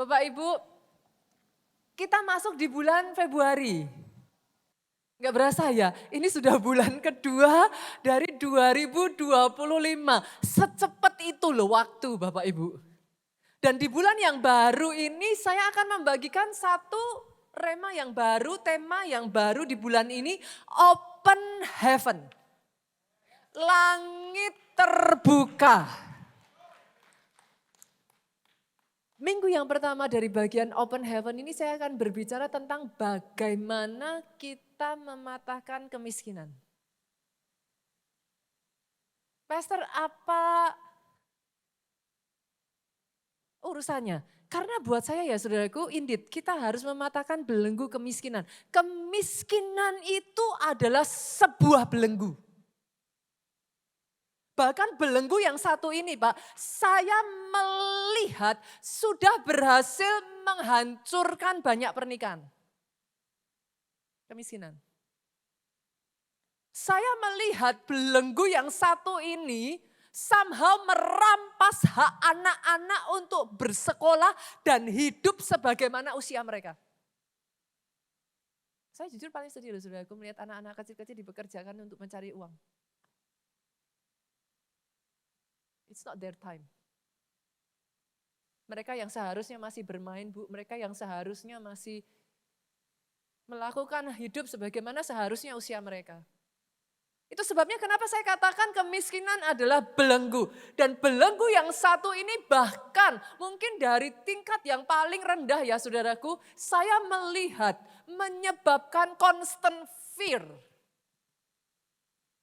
Bapak Ibu, kita masuk di bulan Februari. Nggak berasa ya, ini sudah bulan kedua dari 2025. Secepat itu loh waktu Bapak Ibu. Dan di bulan yang baru ini saya akan membagikan satu rema yang baru, tema yang baru di bulan ini, Open Heaven. Langit terbuka. Minggu yang pertama dari bagian Open Heaven ini saya akan berbicara tentang bagaimana kita mematahkan kemiskinan. Pastor, apa urusannya? Karena buat saya ya saudaraku, indeed kita harus mematahkan belenggu kemiskinan. Kemiskinan itu adalah sebuah belenggu. Bahkan belenggu yang satu ini Pak, saya melihat sudah berhasil menghancurkan banyak pernikahan. Kemiskinan. Saya melihat belenggu yang satu ini somehow merampas hak anak-anak untuk bersekolah dan hidup sebagaimana usia mereka. Saya jujur paling sedih loh saudaraku melihat anak-anak kecil-kecil dipekerjakan untuk mencari uang. It's not their time. Mereka yang seharusnya masih bermain, Bu, mereka yang seharusnya masih melakukan hidup sebagaimana seharusnya usia mereka. Itu sebabnya kenapa saya katakan kemiskinan adalah belenggu. Dan belenggu yang satu ini bahkan mungkin dari tingkat yang paling rendah ya saudaraku, saya melihat menyebabkan constant fear.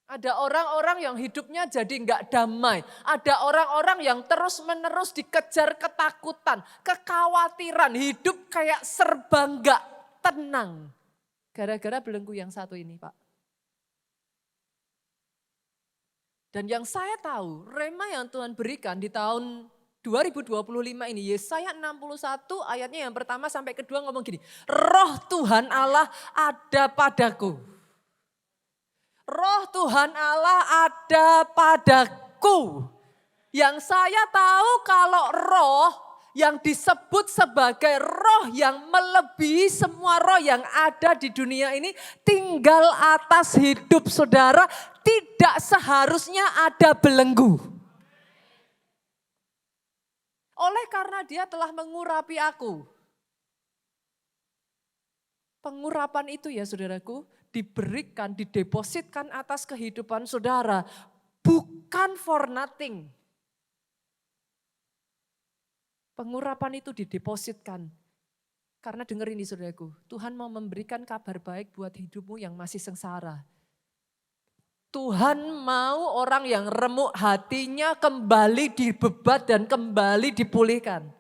Ada orang-orang yang hidupnya jadi enggak damai. Ada orang-orang yang terus-menerus dikejar ketakutan, kekhawatiran, hidup kayak serba enggak tenang. Gara-gara belenggu yang satu ini Pak. Dan yang saya tahu, rema yang Tuhan berikan di tahun 2025 ini, Yesaya 61 ayatnya yang pertama sampai kedua ngomong gini, Roh Tuhan Allah ada padaku. Roh Tuhan Allah ada padaku. Yang saya tahu kalau roh yang disebut sebagai roh yang melebihi semua roh yang ada di dunia ini tinggal atas hidup saudara, tidak seharusnya ada belenggu. Oleh karena dia telah mengurapi aku. Pengurapan itu ya saudaraku, diberikan, didepositkan atas kehidupan saudara, bukan for nothing. Pengurapan itu didepositkan. Karena dengar ini saudaraku, Tuhan mau memberikan kabar baik buat hidupmu yang masih sengsara. Tuhan mau orang yang remuk hatinya kembali dibebat dan kembali dipulihkan.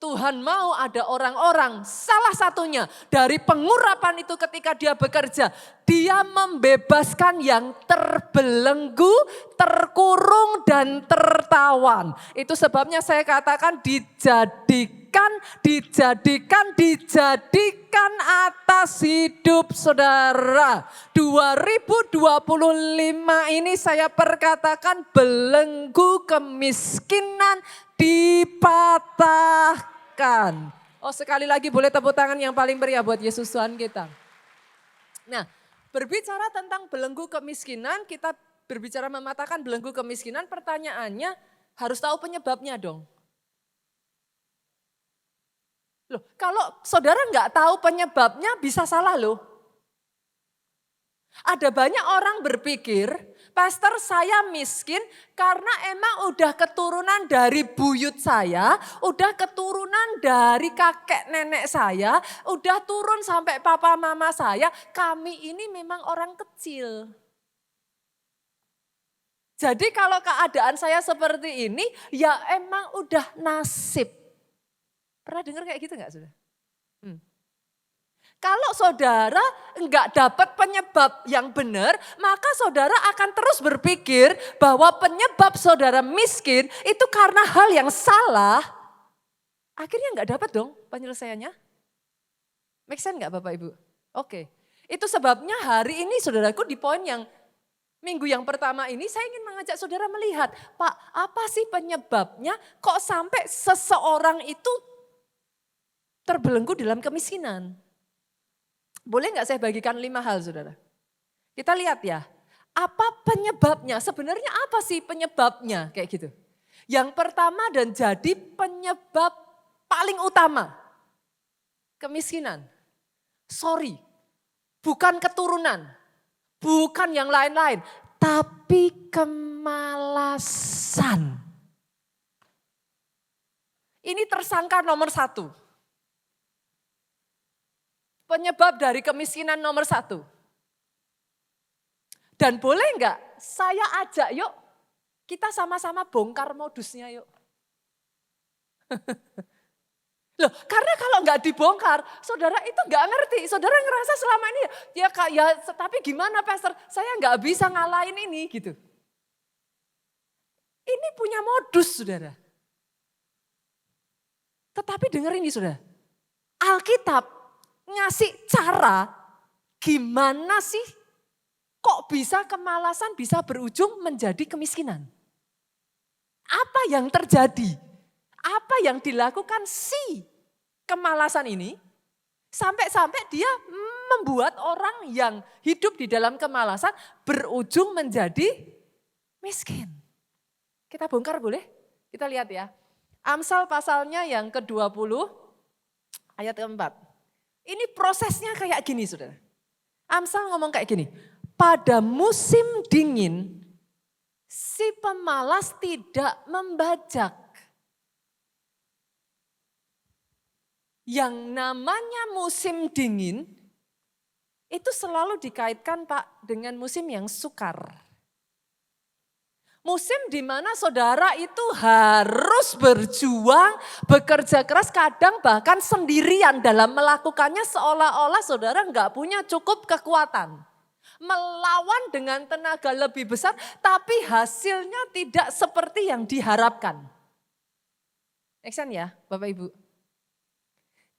Tuhan mau ada orang-orang, salah satunya dari pengurapan itu ketika dia bekerja, dia membebaskan yang terbelenggu, terkurung dan tertawan. Itu sebabnya saya katakan dijadikan atas hidup saudara. 2025 ini saya perkatakan belenggu kemiskinan dipatahkan. Oh sekali lagi boleh tepuk tangan yang paling meriah buat Yesus Tuhan kita. Nah berbicara tentang belenggu kemiskinan, kita berbicara mematahkan belenggu kemiskinan, pertanyaannya harus tahu penyebabnya dong. Loh, kalau saudara nggak tahu penyebabnya bisa salah loh. Ada banyak orang berpikir, Pastor saya miskin karena emang udah keturunan dari buyut saya, udah keturunan dari kakek nenek saya, udah turun sampai papa mama saya, kami ini memang orang kecil. Jadi kalau keadaan saya seperti ini, ya emang udah nasib. Pernah dengar kayak gitu gak saudara? Kalau saudara enggak dapat penyebab yang benar, maka saudara akan terus berpikir bahwa penyebab saudara miskin itu karena hal yang salah. Akhirnya enggak dapat dong penyelesaiannya. Make sense enggak Bapak Ibu? Oke. Itu sebabnya hari ini saudaraku di poin yang minggu yang pertama ini saya ingin mengajak saudara melihat, Pak apa sih penyebabnya kok sampai seseorang itu terbelenggu dalam kemiskinan. Boleh nggak saya bagikan 5 hal, saudara? Kita lihat ya, apa penyebabnya? Sebenarnya apa sih penyebabnya kayak gitu? Yang pertama dan jadi penyebab paling utama, kemiskinan. Sorry, bukan keturunan, bukan yang lain-lain, tapi kemalasan. Ini tersangka nomor 1. Penyebab dari kemiskinan nomor 1. Dan boleh enggak saya ajak yuk, kita sama-sama bongkar modusnya yuk. Loh, karena kalau enggak dibongkar, saudara itu enggak ngerti. Saudara ngerasa selama ini ya tapi gimana pastor, saya enggak bisa ngalahin ini gitu. Ini punya modus, saudara. Tetapi dengar ini, saudara. Alkitab ngasih cara gimana sih kok bisa kemalasan bisa berujung menjadi kemiskinan. Apa yang terjadi? Apa yang dilakukan si kemalasan ini sampai-sampai dia membuat orang yang hidup di dalam kemalasan berujung menjadi miskin. Kita bongkar boleh? Kita lihat ya. Amsal pasalnya yang ke-20 ayat ke-4. Ini prosesnya kayak gini, saudara. Amsal ngomong kayak gini, pada musim dingin si pemalas tidak membajak. Yang namanya musim dingin itu selalu dikaitkan Pak dengan musim yang sukar. Musim di mana saudara itu harus berjuang, bekerja keras, kadang bahkan sendirian dalam melakukannya seolah-olah saudara nggak punya cukup kekuatan. Melawan dengan tenaga lebih besar, tapi hasilnya tidak seperti yang diharapkan. Action ya Bapak Ibu.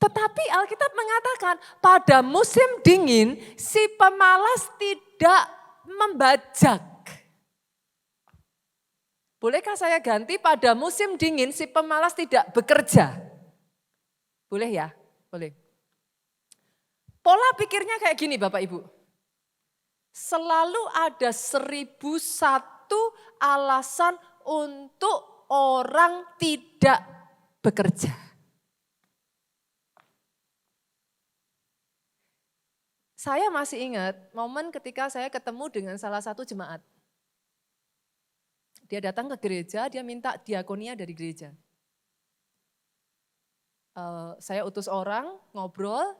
Tetapi Alkitab mengatakan pada musim dingin si pemalas tidak membajak. Bolehkah saya ganti pada musim dingin si pemalas tidak bekerja? Boleh ya? Boleh. Pola pikirnya kayak gini Bapak Ibu. Selalu ada 1001 alasan untuk orang tidak bekerja. Saya masih ingat momen ketika saya ketemu dengan salah satu jemaat. Dia datang ke gereja, dia minta diakonia dari gereja. Saya utus orang, ngobrol,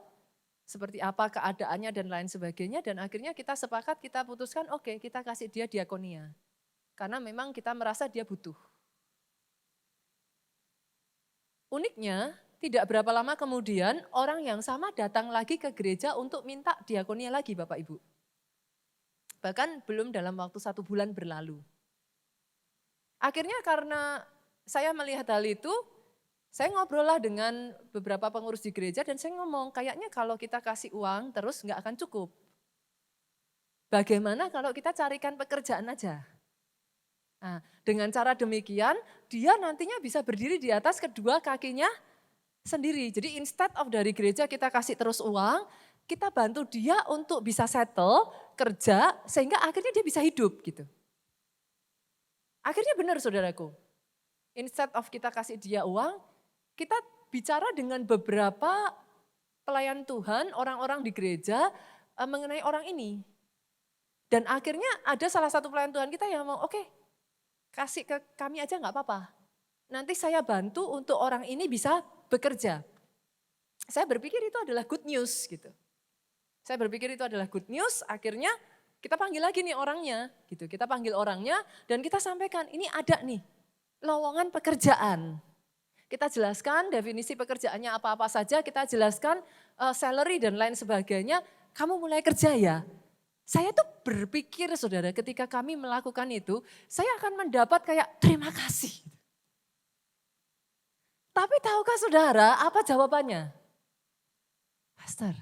seperti apa keadaannya dan lain sebagainya. Dan akhirnya kita sepakat, kita putuskan oke, kita kasih dia diakonia. Karena memang kita merasa dia butuh. Uniknya, tidak berapa lama kemudian orang yang sama datang lagi ke gereja untuk minta diakonia lagi Bapak Ibu. Bahkan belum dalam waktu 1 bulan berlalu. Akhirnya karena saya melihat hal itu, saya ngobrol lah dengan beberapa pengurus di gereja dan saya ngomong, kayaknya kalau kita kasih uang terus nggak akan cukup. Bagaimana kalau kita carikan pekerjaan aja? Nah, dengan cara demikian, dia nantinya bisa berdiri di atas kedua kakinya sendiri. Jadi instead of dari gereja kita kasih terus uang, kita bantu dia untuk bisa settle, kerja, sehingga akhirnya dia bisa hidup gitu. Akhirnya benar saudaraku, instead of kita kasih dia uang, kita bicara dengan beberapa pelayan Tuhan, orang-orang di gereja mengenai orang ini. Dan akhirnya ada salah satu pelayan Tuhan kita yang ngomong, oke, kasih ke kami aja gak apa-apa. Nanti saya bantu untuk orang ini bisa bekerja. Saya berpikir itu adalah good news gitu. Saya berpikir itu adalah good news, akhirnya kita panggil lagi nih orangnya, gitu. Kita panggil orangnya dan kita sampaikan, ini ada nih lowongan pekerjaan. Kita jelaskan definisi pekerjaannya apa-apa saja, kita jelaskan salary dan lain sebagainya. Kamu mulai kerja ya. Saya tuh berpikir saudara ketika kami melakukan itu, saya akan mendapat kayak terima kasih. Tapi tahukah saudara apa jawabannya? Pastor,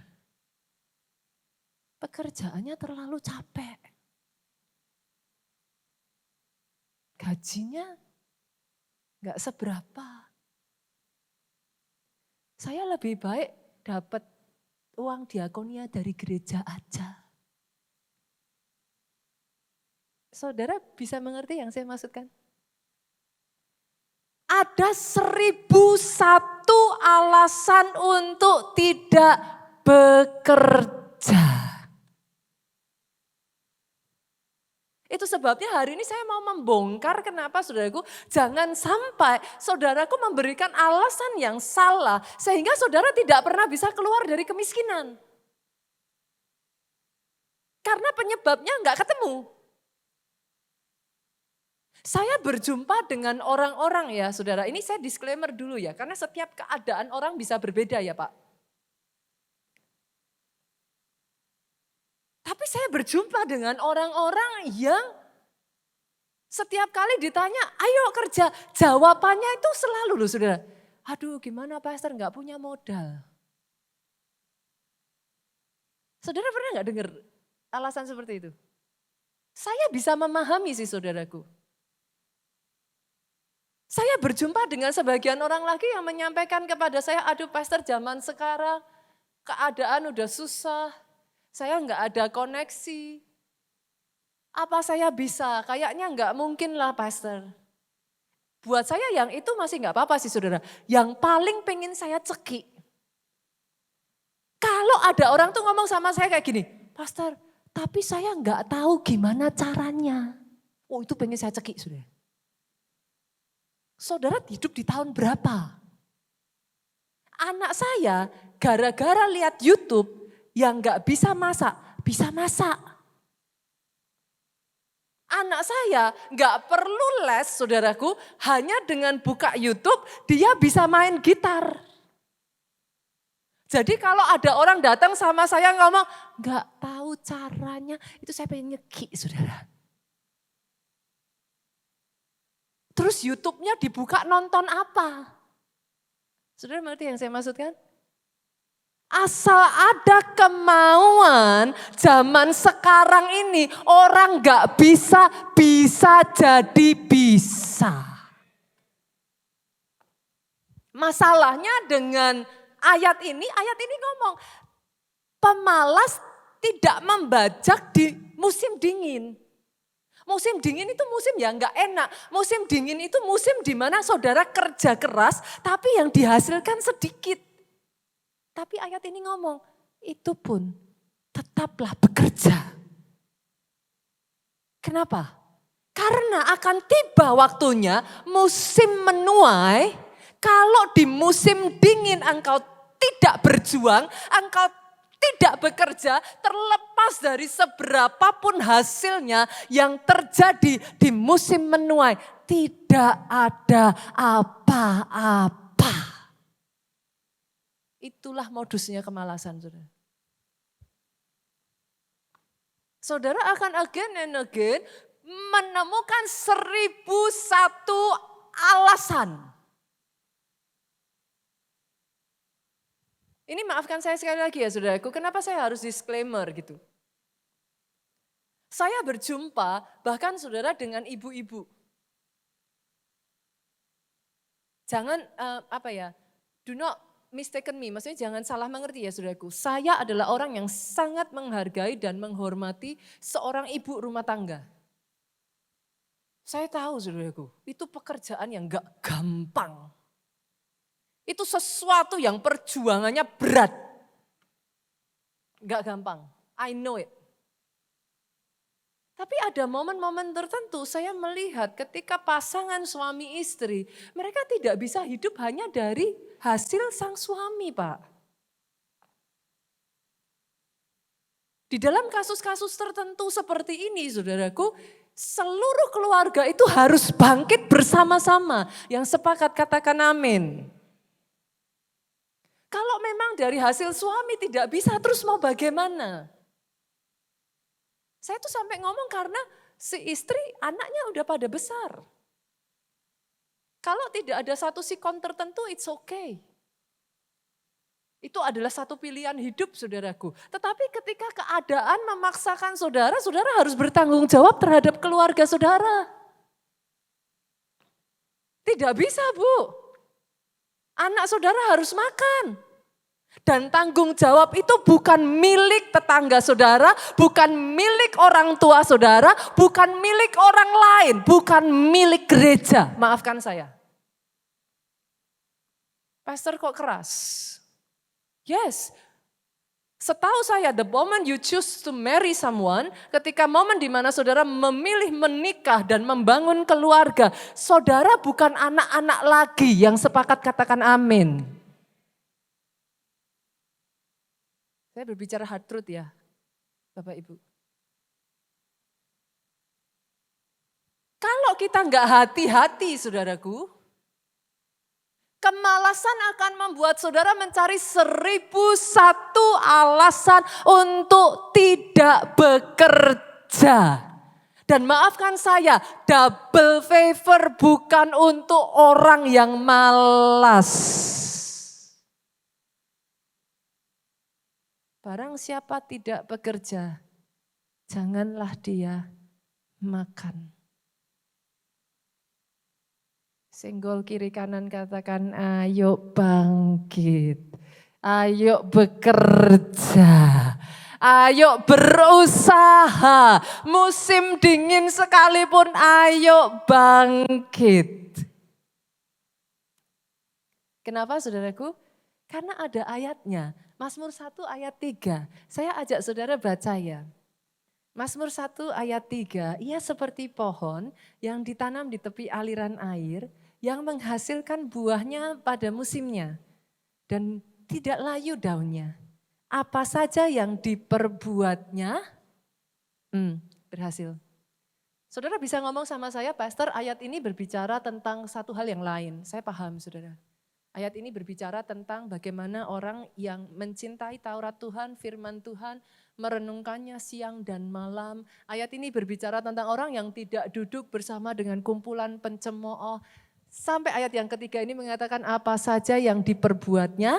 pekerjaannya terlalu capek. Gajinya enggak seberapa. Saya lebih baik dapat uang diakonia dari gereja aja. Saudara bisa mengerti yang saya maksudkan? Ada 1001 alasan untuk tidak bekerja. Itu sebabnya hari ini saya mau membongkar kenapa saudaraku, jangan sampai saudaraku memberikan alasan yang salah sehingga saudara tidak pernah bisa keluar dari kemiskinan. Karena penyebabnya enggak ketemu. Saya berjumpa dengan orang-orang ya saudara, ini saya disclaimer dulu ya, karena setiap keadaan orang bisa berbeda ya Pak. Tapi saya berjumpa dengan orang-orang yang setiap kali ditanya, ayo kerja, jawabannya itu selalu loh saudara. Aduh gimana pastor nggak punya modal. Saudara pernah nggak dengar alasan seperti itu? Saya bisa memahami sih saudaraku. Saya berjumpa dengan sebagian orang lagi yang menyampaikan kepada saya, aduh pastor zaman sekarang keadaan udah susah, saya nggak ada koneksi. Apa saya bisa? Kayaknya nggak mungkin lah pastor. Buat saya yang itu masih nggak apa-apa sih saudara. Yang paling pengen saya cekik. Kalau ada orang tuh ngomong sama saya kayak gini, pastor tapi saya nggak tahu gimana caranya. Oh itu pengen saya cekik saudara. Saudara hidup di tahun berapa? Anak saya gara-gara lihat YouTube yang nggak bisa masak, bisa masak. Anak saya nggak perlu les saudaraku, hanya dengan buka YouTube dia bisa main gitar. Jadi kalau ada orang datang sama saya ngomong, nggak tahu caranya, itu saya pengen nyekik saudara. Terus YouTube-nya dibuka nonton apa? Saudara mengerti yang saya maksudkan? Asal ada kemauan zaman sekarang ini orang gak bisa jadi bisa. Masalahnya dengan ayat ini ngomong pemalas tidak membajak di musim dingin. Musim dingin itu musim yang gak enak. Musim dingin itu musim di mana saudara kerja keras tapi yang dihasilkan sedikit. Tapi ayat ini ngomong, itu pun tetaplah bekerja. Kenapa? Karena akan tiba waktunya musim menuai, kalau di musim dingin engkau tidak berjuang, engkau tidak bekerja, terlepas dari seberapapun hasilnya yang terjadi di musim menuai, tidak ada apa-apa. Itulah modusnya kemalasan, saudara. Saudara akan again and again menemukan 1001 alasan. Ini maafkan saya sekali lagi ya saudaraku, kenapa saya harus disclaimer gitu. Saya berjumpa bahkan saudara dengan ibu-ibu. Jangan do not mistaken me, maksudnya jangan salah mengerti ya saudaraku. Saya adalah orang yang sangat menghargai dan menghormati seorang ibu rumah tangga. Saya tahu saudaraku, itu pekerjaan yang gak gampang. Itu sesuatu yang perjuangannya berat. Gak gampang, I know it. Tapi ada momen-momen tertentu saya melihat ketika pasangan suami istri, mereka tidak bisa hidup hanya dari hasil sang suami, Pak. Di dalam kasus-kasus tertentu seperti ini, saudaraku, seluruh keluarga itu harus bangkit bersama-sama. Yang sepakat katakan amin. Kalau memang dari hasil suami tidak bisa, terus mau bagaimana? Saya tuh sampai ngomong karena si istri anaknya udah pada besar. Kalau tidak ada satu sikon tertentu, it's okay. Itu adalah satu pilihan hidup saudaraku. Tetapi ketika keadaan memaksakan saudara, saudara harus bertanggung jawab terhadap keluarga saudara. Tidak bisa Bu. Anak saudara harus makan. Dan tanggung jawab itu bukan milik tetangga saudara, bukan milik orang tua saudara, bukan milik orang lain, bukan milik gereja. Maafkan saya. Pastor kok keras? Yes. Setahu saya, the moment you choose to marry someone, ketika momen di mana saudara memilih menikah dan membangun keluarga, saudara bukan anak-anak lagi yang sepakat katakan amin. Saya berbicara hard truth ya, Bapak Ibu. Kalau kita nggak hati-hati, saudaraku, kemalasan akan membuat saudara mencari 1001 alasan untuk tidak bekerja. Dan maafkan saya, double favor bukan untuk orang yang malas. Barang siapa tidak bekerja, janganlah dia makan. Senggol kiri kanan katakan ayo bangkit, ayo bekerja, ayo berusaha, musim dingin sekalipun ayo bangkit. Kenapa saudaraku? Karena ada ayatnya, Mazmur 1 ayat 3, saya ajak saudara baca ya. Mazmur 1 ayat 3, ia seperti pohon yang ditanam di tepi aliran air, yang menghasilkan buahnya pada musimnya dan tidak layu daunnya. Apa saja yang diperbuatnya berhasil. Saudara bisa ngomong sama saya, Pastor, ayat ini berbicara tentang satu hal yang lain. Saya paham, saudara. Ayat ini berbicara tentang bagaimana orang yang mencintai Taurat Tuhan, firman Tuhan, merenungkannya siang dan malam. Ayat ini berbicara tentang orang yang tidak duduk bersama dengan kumpulan pencemooh. Sampai ayat yang ketiga ini mengatakan apa saja yang diperbuatnya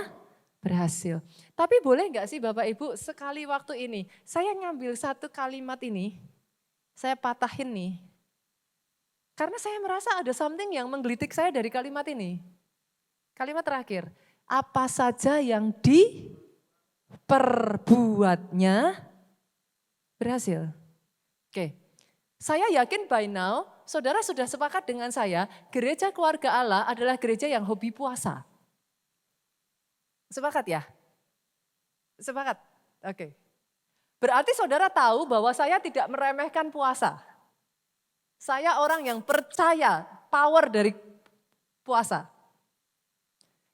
berhasil. Tapi boleh enggak sih Bapak Ibu sekali waktu ini, saya ngambil satu kalimat ini, saya patahin nih. Karena saya merasa ada something yang menggelitik saya dari kalimat ini. Kalimat terakhir, apa saja yang diperbuatnya berhasil. Oke, saya yakin by now, saudara sudah sepakat dengan saya, gereja keluarga Allah adalah gereja yang hobi puasa. Sepakat ya? Sepakat? Oke. Berarti saudara tahu bahwa saya tidak meremehkan puasa. Saya orang yang percaya power dari puasa.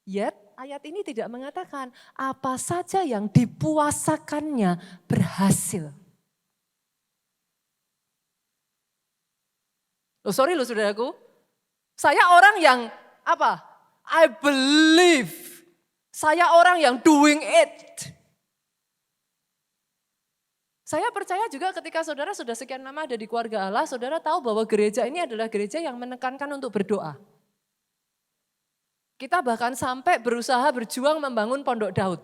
Yet ayat ini tidak mengatakan apa saja yang dipuasakannya berhasil. Sorry loh saudaraku, saya orang yang apa? I believe, saya orang yang doing it. Saya percaya juga ketika saudara sudah sekian lama ada di keluarga Allah, saudara tahu bahwa gereja ini adalah gereja yang menekankan untuk berdoa. Kita bahkan sampai berusaha berjuang membangun Pondok Daud.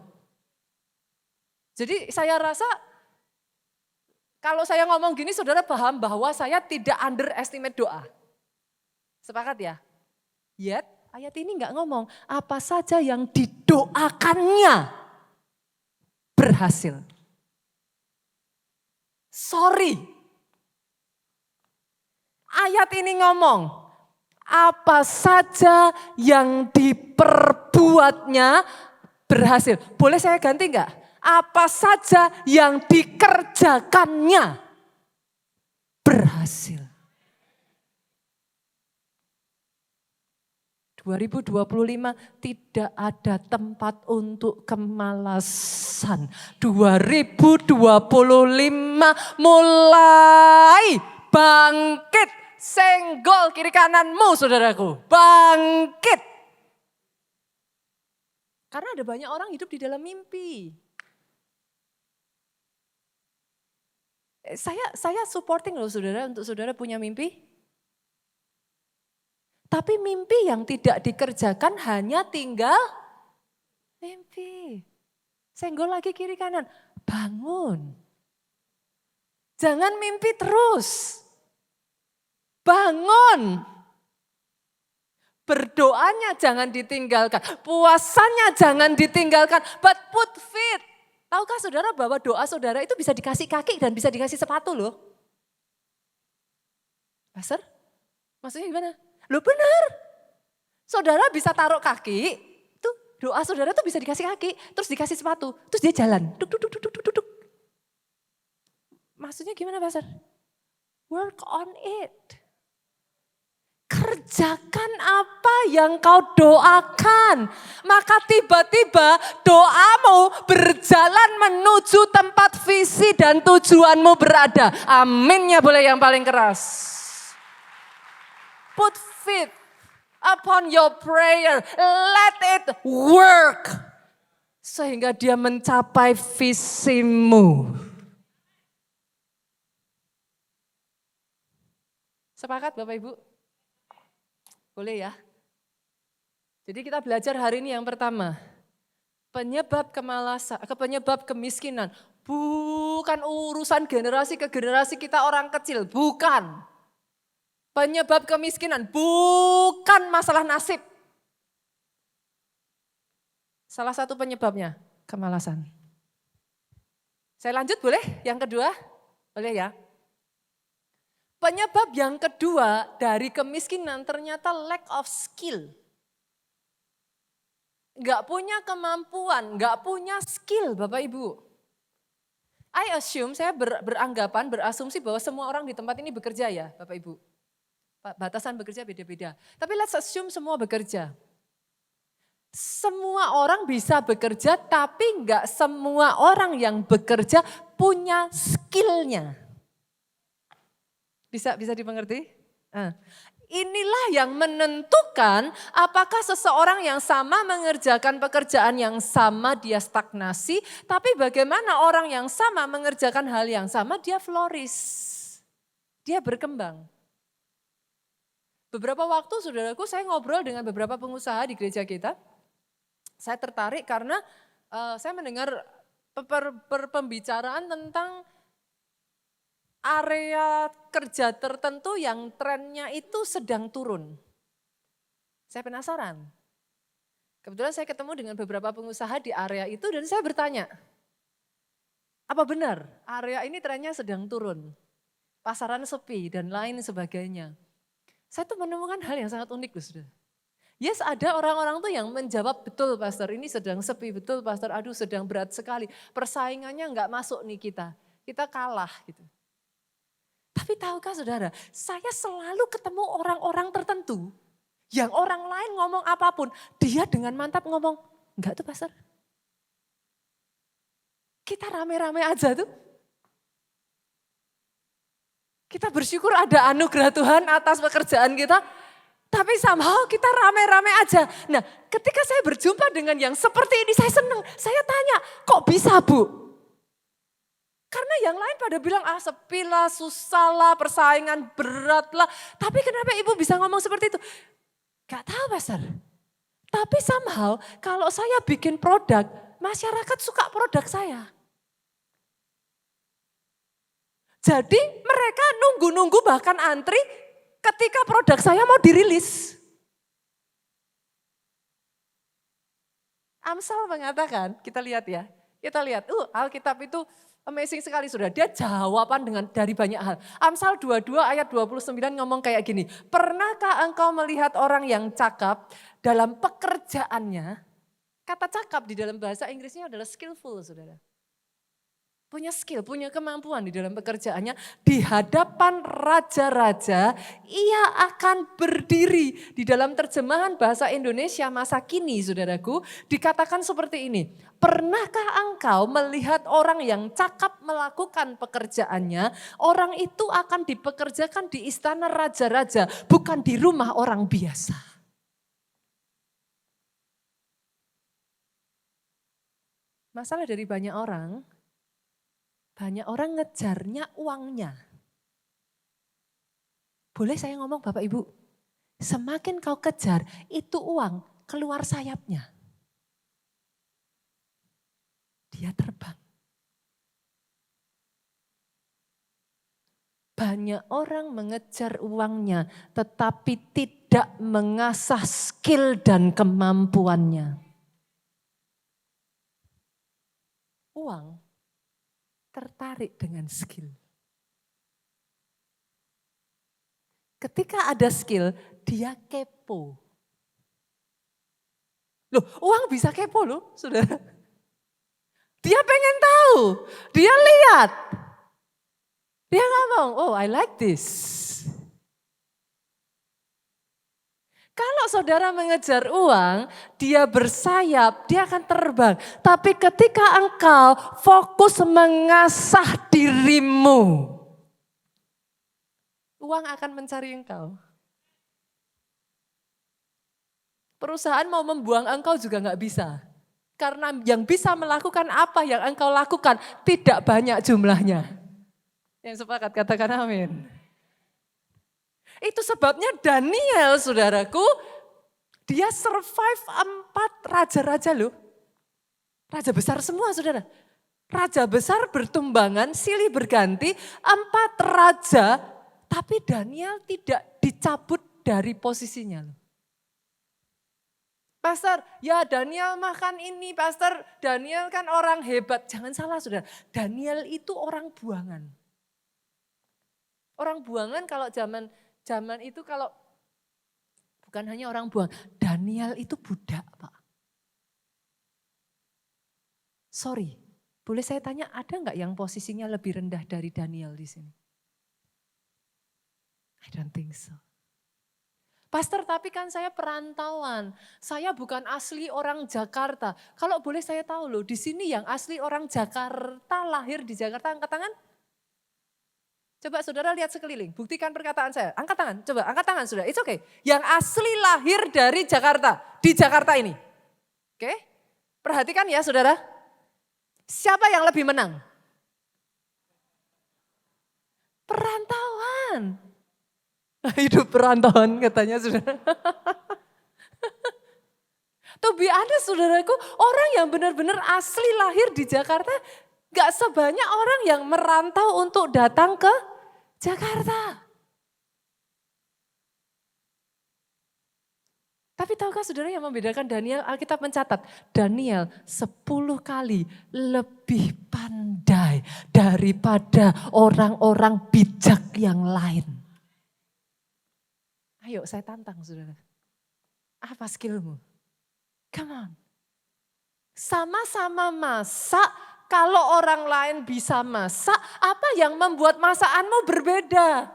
Jadi saya rasa kalau saya ngomong gini saudara paham bahwa saya tidak underestimate doa. Sepakat ya? Yet ayat ini enggak ngomong apa saja yang didoakannya berhasil. Sorry. Ayat ini ngomong apa saja yang diperbuatnya berhasil. Boleh saya ganti enggak? Apa saja yang dikerjakannya berhasil. 2025 tidak ada tempat untuk kemalasan. 2025 mulai bangkit. Senggol kiri kananmu saudaraku. Bangkit. Karena ada banyak orang hidup di dalam mimpi. Saya supporting loh saudara untuk saudara punya mimpi. Tapi mimpi yang tidak dikerjakan hanya tinggal mimpi. Senggol lagi kiri kanan, bangun. Jangan mimpi terus. Bangun. Berdoanya jangan ditinggalkan, puasanya jangan ditinggalkan, but put feet. Tahukah saudara bahwa doa saudara itu bisa dikasih kaki dan bisa dikasih sepatu loh? Pastor, maksudnya gimana? Loh benar, saudara bisa taruh kaki, tuh doa saudara tuh bisa dikasih kaki, terus dikasih sepatu, terus dia jalan. Duk, duk, duk, duk, duk, duk, duk. Maksudnya gimana Pastor? Work on it. Kerjakan apa yang kau doakan. Maka tiba-tiba doamu berjalan menuju tempat visi dan tujuanmu berada. Aminnya boleh yang paling keras. Put faith upon your prayer. Let it work. Sehingga dia mencapai visimu. Sepakat Bapak Ibu? Boleh ya? Jadi kita belajar hari ini yang pertama. Penyebab kemalasan, penyebab kemiskinan. Bukan urusan generasi ke generasi kita orang kecil, bukan. Penyebab kemiskinan bukan masalah nasib. Salah satu penyebabnya kemalasan. Saya lanjut boleh? Yang kedua? Boleh ya? Penyebab yang kedua dari kemiskinan ternyata lack of skill. Enggak punya kemampuan, enggak punya skill Bapak Ibu. I assume, saya beranggapan, berasumsi bahwa semua orang di tempat ini bekerja ya Bapak Ibu. Batasan bekerja beda-beda. Tapi let's assume semua bekerja. Semua orang bisa bekerja tapi enggak semua orang yang bekerja punya skillnya. Bisa dimengerti? Inilah yang menentukan apakah seseorang yang sama mengerjakan pekerjaan yang sama dia stagnasi, tapi bagaimana orang yang sama mengerjakan hal yang sama dia flourish, dia berkembang. Beberapa waktu saudaraku saya ngobrol dengan beberapa pengusaha di gereja kita, saya tertarik karena saya mendengar pembicaraan tentang area kerja tertentu yang trennya itu sedang turun. Saya penasaran. Kebetulan saya ketemu dengan beberapa pengusaha di area itu dan saya bertanya, apa benar area ini trennya sedang turun? Pasaran sepi dan lain sebagainya. Saya tuh menemukan hal yang sangat unik loh saudara. Yes, ada orang-orang tuh yang menjawab, betul pastor ini sedang sepi, betul pastor aduh sedang berat sekali. Persaingannya enggak masuk nih kita kalah gitu. Tapi tahukah saudara, saya selalu ketemu orang-orang tertentu yang orang lain ngomong apapun, dia dengan mantap ngomong, enggak tuh pastor. Kita rame-rame aja tuh. Kita bersyukur ada anugerah Tuhan atas pekerjaan kita, tapi somehow kita rame-rame aja. Nah ketika saya berjumpa dengan yang seperti ini saya senang, saya tanya kok bisa Bu? Karena yang lain pada bilang, sepi lah, susah lah, persaingan berat lah. Tapi kenapa ibu bisa ngomong seperti itu? Gak tahu pastor. Tapi somehow kalau saya bikin produk, masyarakat suka produk saya. Jadi mereka nunggu-nunggu bahkan antri ketika produk saya mau dirilis. Amsal mengatakan, kita lihat ya. Kita lihat, Alkitab itu amazing sekali saudara. Dia jawaban dari banyak hal. Amsal 22 ayat 29 ngomong kayak gini. Pernahkah engkau melihat orang yang cakap dalam pekerjaannya? Kata cakap di dalam bahasa Inggrisnya adalah skillful saudara. Punya skill, punya kemampuan di dalam pekerjaannya. Di hadapan raja-raja ia akan berdiri. Di dalam terjemahan bahasa Indonesia masa kini saudaraku dikatakan seperti ini. Pernahkah engkau melihat orang yang cakap melakukan pekerjaannya? Orang itu akan dipekerjakan di istana raja-raja, bukan di rumah orang biasa. Masalah dari banyak orang ngejarnya uangnya. Boleh saya ngomong Bapak Ibu? Semakin kau kejar, itu uang keluar sayapnya. Dia terbang. Banyak orang mengejar uangnya, tetapi tidak mengasah skill dan kemampuannya. Uang tertarik dengan skill. Ketika ada skill, dia kepo. Loh, uang bisa kepo loh, saudara. Dia pengen tahu, dia lihat. Dia ngomong, oh I like this. Kalau saudara mengejar uang, dia bersayap, dia akan terbang. Tapi ketika engkau fokus mengasah dirimu, uang akan mencari engkau. Perusahaan mau membuang engkau juga nggak bisa. Karena yang bisa melakukan apa yang engkau lakukan tidak banyak jumlahnya. Yang sepakat katakan amin. Itu sebabnya Daniel, saudaraku, dia survive 4 raja-raja loh. Raja besar semua, saudara. Raja besar bertumbangan, silih berganti, 4 raja, tapi Daniel tidak dicabut dari posisinya loh. Pastor, ya Daniel makan ini, Pastor, Daniel kan orang hebat. Jangan salah, saudara. Daniel itu orang buangan. Orang buangan kalau zaman itu kalau bukan hanya orang buang, Daniel itu budak, Pak. Sorry, boleh saya tanya ada nggak yang posisinya lebih rendah dari Daniel di sini? I don't think so. Pastor, tapi kan saya perantauan, saya bukan asli orang Jakarta. Kalau boleh saya tahu loh, di sini yang asli orang Jakarta, lahir di Jakarta, angkat tangan. Coba saudara lihat sekeliling, buktikan perkataan saya. Angkat tangan, coba angkat tangan saudara, it's okay. Yang asli lahir dari Jakarta, di Jakarta ini. Oke, perhatikan ya saudara. Siapa yang lebih menang? Perantauan. Hidup perantauan katanya saudara. To be honest saudaraku, orang yang benar-benar asli lahir di Jakarta, gak sebanyak orang yang merantau untuk datang ke Jakarta. Tapi tahukah saudara yang membedakan Daniel, Alkitab mencatat, Daniel 10 kali lebih pandai daripada orang-orang bijak yang lain. Ayo saya tantang saudara. Apa skillmu? Come on. Sama-sama masak, kalau orang lain bisa masak, apa yang membuat masakanmu berbeda?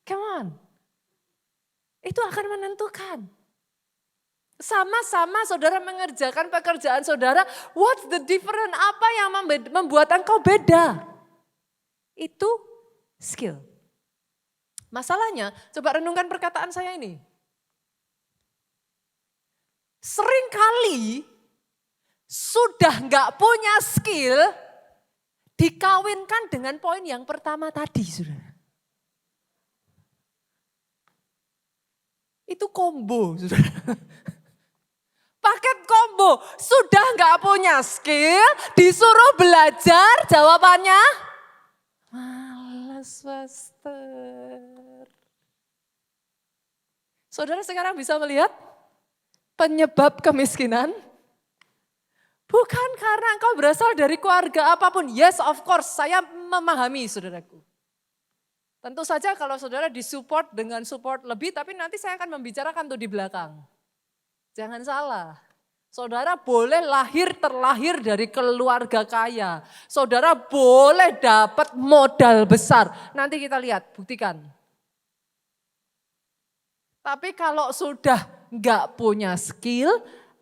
Come on. Itu akan menentukan. Sama-sama saudara mengerjakan pekerjaan saudara, what's the difference? Apa yang membuat engkau beda? Itu skill. Masalahnya, coba renungkan perkataan saya ini. Seringkali sudah nggak punya skill, dikawinkan dengan poin yang pertama tadi, saudara. Itu combo, saudara. Paket combo, sudah nggak punya skill, disuruh belajar, jawabannya malas, Pastor. Saudara sekarang bisa melihat penyebab kemiskinan? Bukan karena engkau berasal dari keluarga apapun. Yes, of course, saya memahami saudaraku. Tentu saja kalau saudara disupport dengan support lebih, tapi nanti saya akan membicarakan tuh di belakang. Jangan salah. Saudara boleh terlahir dari keluarga kaya. Saudara boleh dapat modal besar. Nanti kita lihat, buktikan. Tapi kalau sudah nggak punya skill,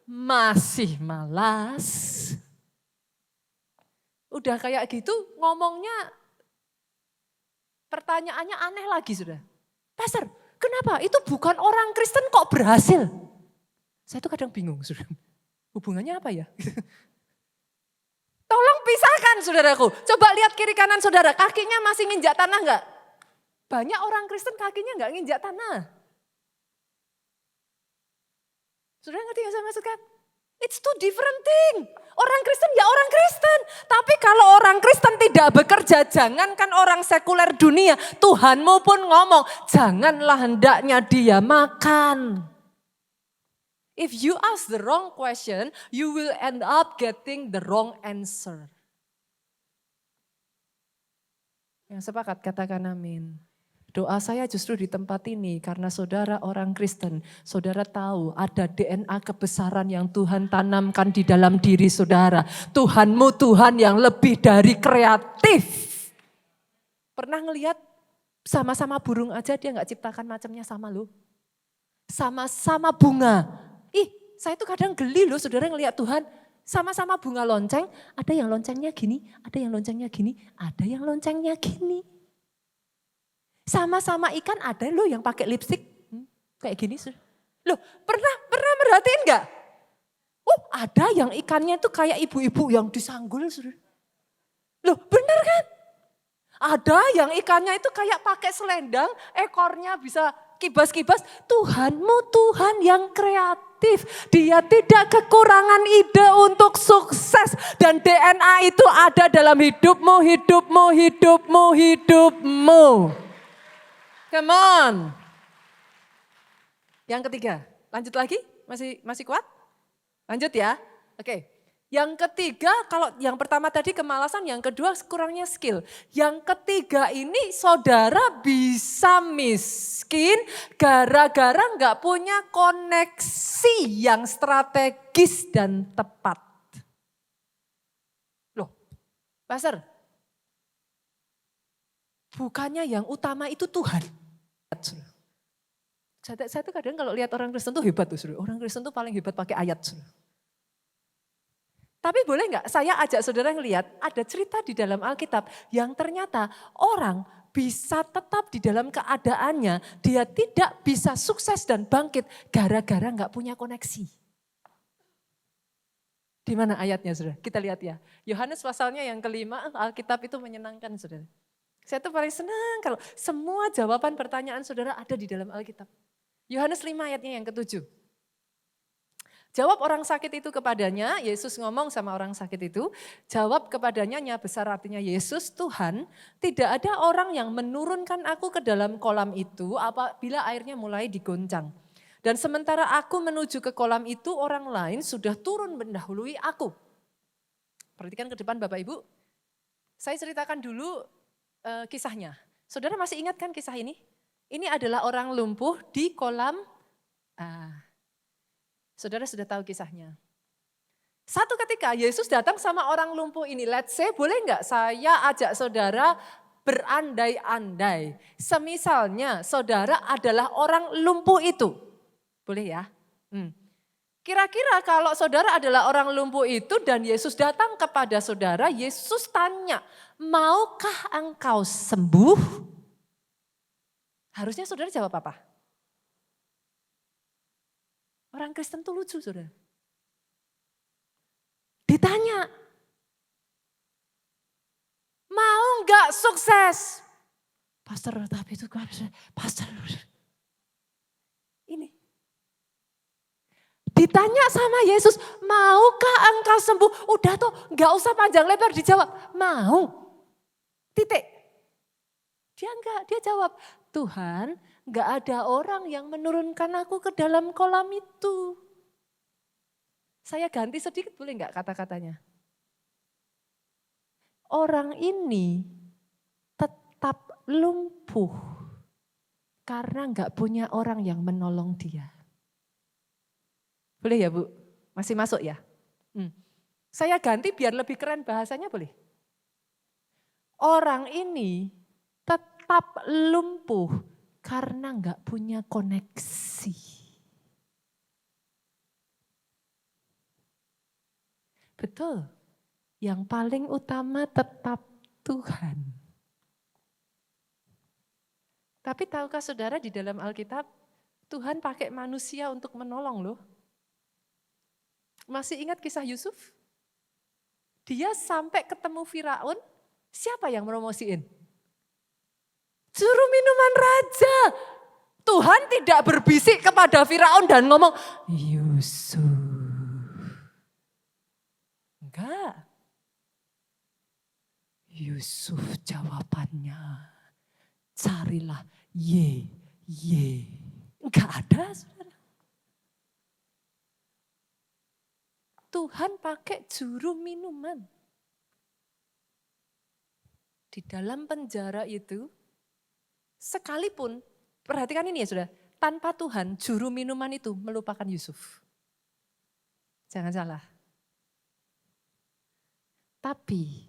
masih malas. Udah kayak gitu ngomongnya, pertanyaannya aneh lagi sudah. Pastor, kenapa itu bukan orang Kristen kok berhasil? Saya tuh kadang bingung sudah. Hubungannya apa ya? Tolong pisahkan saudaraku. Coba lihat kiri kanan saudara, kakinya masih nginjak tanah enggak? Banyak orang Kristen kakinya enggak nginjak tanah. Saudara ngerti yang saya maksudkan? It's two different thing. Orang Kristen ya orang Kristen. Tapi kalau orang Kristen tidak bekerja, jangankan orang sekuler dunia. Tuhanmu pun ngomong, janganlah hendaknya dia makan. If you ask the wrong question, you will end up getting the wrong answer. Yang sepakat katakan amin. Doa saya justru di tempat ini karena saudara orang Kristen, saudara tahu ada DNA kebesaran yang Tuhan tanamkan di dalam diri saudara. Tuhanmu Tuhan yang lebih dari kreatif. Pernah ngelihat sama-sama burung aja dia gak ciptakan macamnya sama loh. Sama-sama bunga. Saya tuh kadang geli loh saudara ngelihat Tuhan. Sama-sama bunga lonceng, ada yang loncengnya gini, ada yang loncengnya gini, ada yang loncengnya gini. Sama-sama ikan ada loh yang pakai lipstik kayak gini. Loh pernah merhatiin enggak? Ada yang ikannya itu kayak ibu-ibu yang disanggul. Loh bener kan? Ada yang ikannya itu kayak pakai selendang, ekornya bisa kibas-kibas. Tuhanmu Tuhan yang kreatif. Dia tidak kekurangan ide untuk sukses. Dan DNA itu ada dalam hidupmu. Come on. Yang ketiga, lanjut lagi? Masih kuat? Lanjut ya. Oke. Yang ketiga, kalau yang pertama tadi kemalasan, yang kedua kurangnya skill. Yang ketiga ini saudara bisa miskin gara-gara nggak punya koneksi yang strategis dan tepat. Loh, Pastor, bukannya yang utama itu Tuhan. Saya tuh kadang kalau lihat orang Kristen tuh hebat tuh, orang Kristen tuh paling hebat pakai ayat. Tapi boleh nggak saya ajak saudara ngelihat ada cerita di dalam Alkitab yang ternyata orang bisa tetap di dalam keadaannya, dia tidak bisa sukses dan bangkit gara-gara nggak punya koneksi. Di mana ayatnya saudara? Kita lihat ya. Yohanes pasalnya yang kelima, Alkitab itu menyenangkan saudara. Saya tuh paling senang kalau semua jawaban pertanyaan saudara ada di dalam Alkitab. Yohanes 5 ayatnya yang ke-7. Jawab orang sakit itu kepadanya, Yesus ngomong sama orang sakit itu, jawab kepadanya, nya besar artinya Yesus, Tuhan, tidak ada orang yang menurunkan aku ke dalam kolam itu apabila airnya mulai digoncang. Dan sementara aku menuju ke kolam itu, orang lain sudah turun mendahului aku. Perhatikan ke depan Bapak Ibu, saya ceritakan dulu kisahnya. Saudara masih ingat kan kisah ini? Ini adalah orang lumpuh di kolam. Saudara sudah tahu kisahnya. Satu ketika Yesus datang sama orang lumpuh ini. Let's say boleh nggak saya ajak saudara berandai-andai. Semisalnya saudara adalah orang lumpuh itu. Boleh ya? Kira-kira kalau saudara adalah orang lumpuh itu dan Yesus datang kepada saudara, Yesus tanya, maukah engkau sembuh? Harusnya saudara jawab apa? Orang Kristen tuh lucu saudara. Ditanya, mau nggak sukses? Pastor, tapi itu pastor. Ini. Ditanya sama Yesus, maukah engkau sembuh? Udah tuh nggak usah panjang lebar dijawab, mau. Titik. Dia jawab, Tuhan nggak ada orang yang menurunkan aku ke dalam kolam itu. Saya ganti sedikit boleh nggak kata-katanya? Orang ini tetap lumpuh karena nggak punya orang yang menolong dia. Boleh ya Bu? Masih masuk ya? Saya ganti biar lebih keren bahasanya boleh? Orang ini tetap lumpuh karena nggak punya koneksi. Betul, yang paling utama tetap Tuhan. Tapi tahukah saudara di dalam Alkitab, Tuhan pakai manusia untuk menolong loh. Masih ingat kisah Yusuf? Dia sampai ketemu Firaun, siapa yang promosiin? Juru minuman raja. Tuhan tidak berbisik kepada Firaun dan ngomong, Yusuf. Yusuf jawabannya. Carilah ye. Enggak ada, saudara. Tuhan pakai juru minuman. Di dalam penjara itu, sekalipun, perhatikan ini ya saudara, tanpa Tuhan juru minuman itu melupakan Yusuf. Jangan salah. Tapi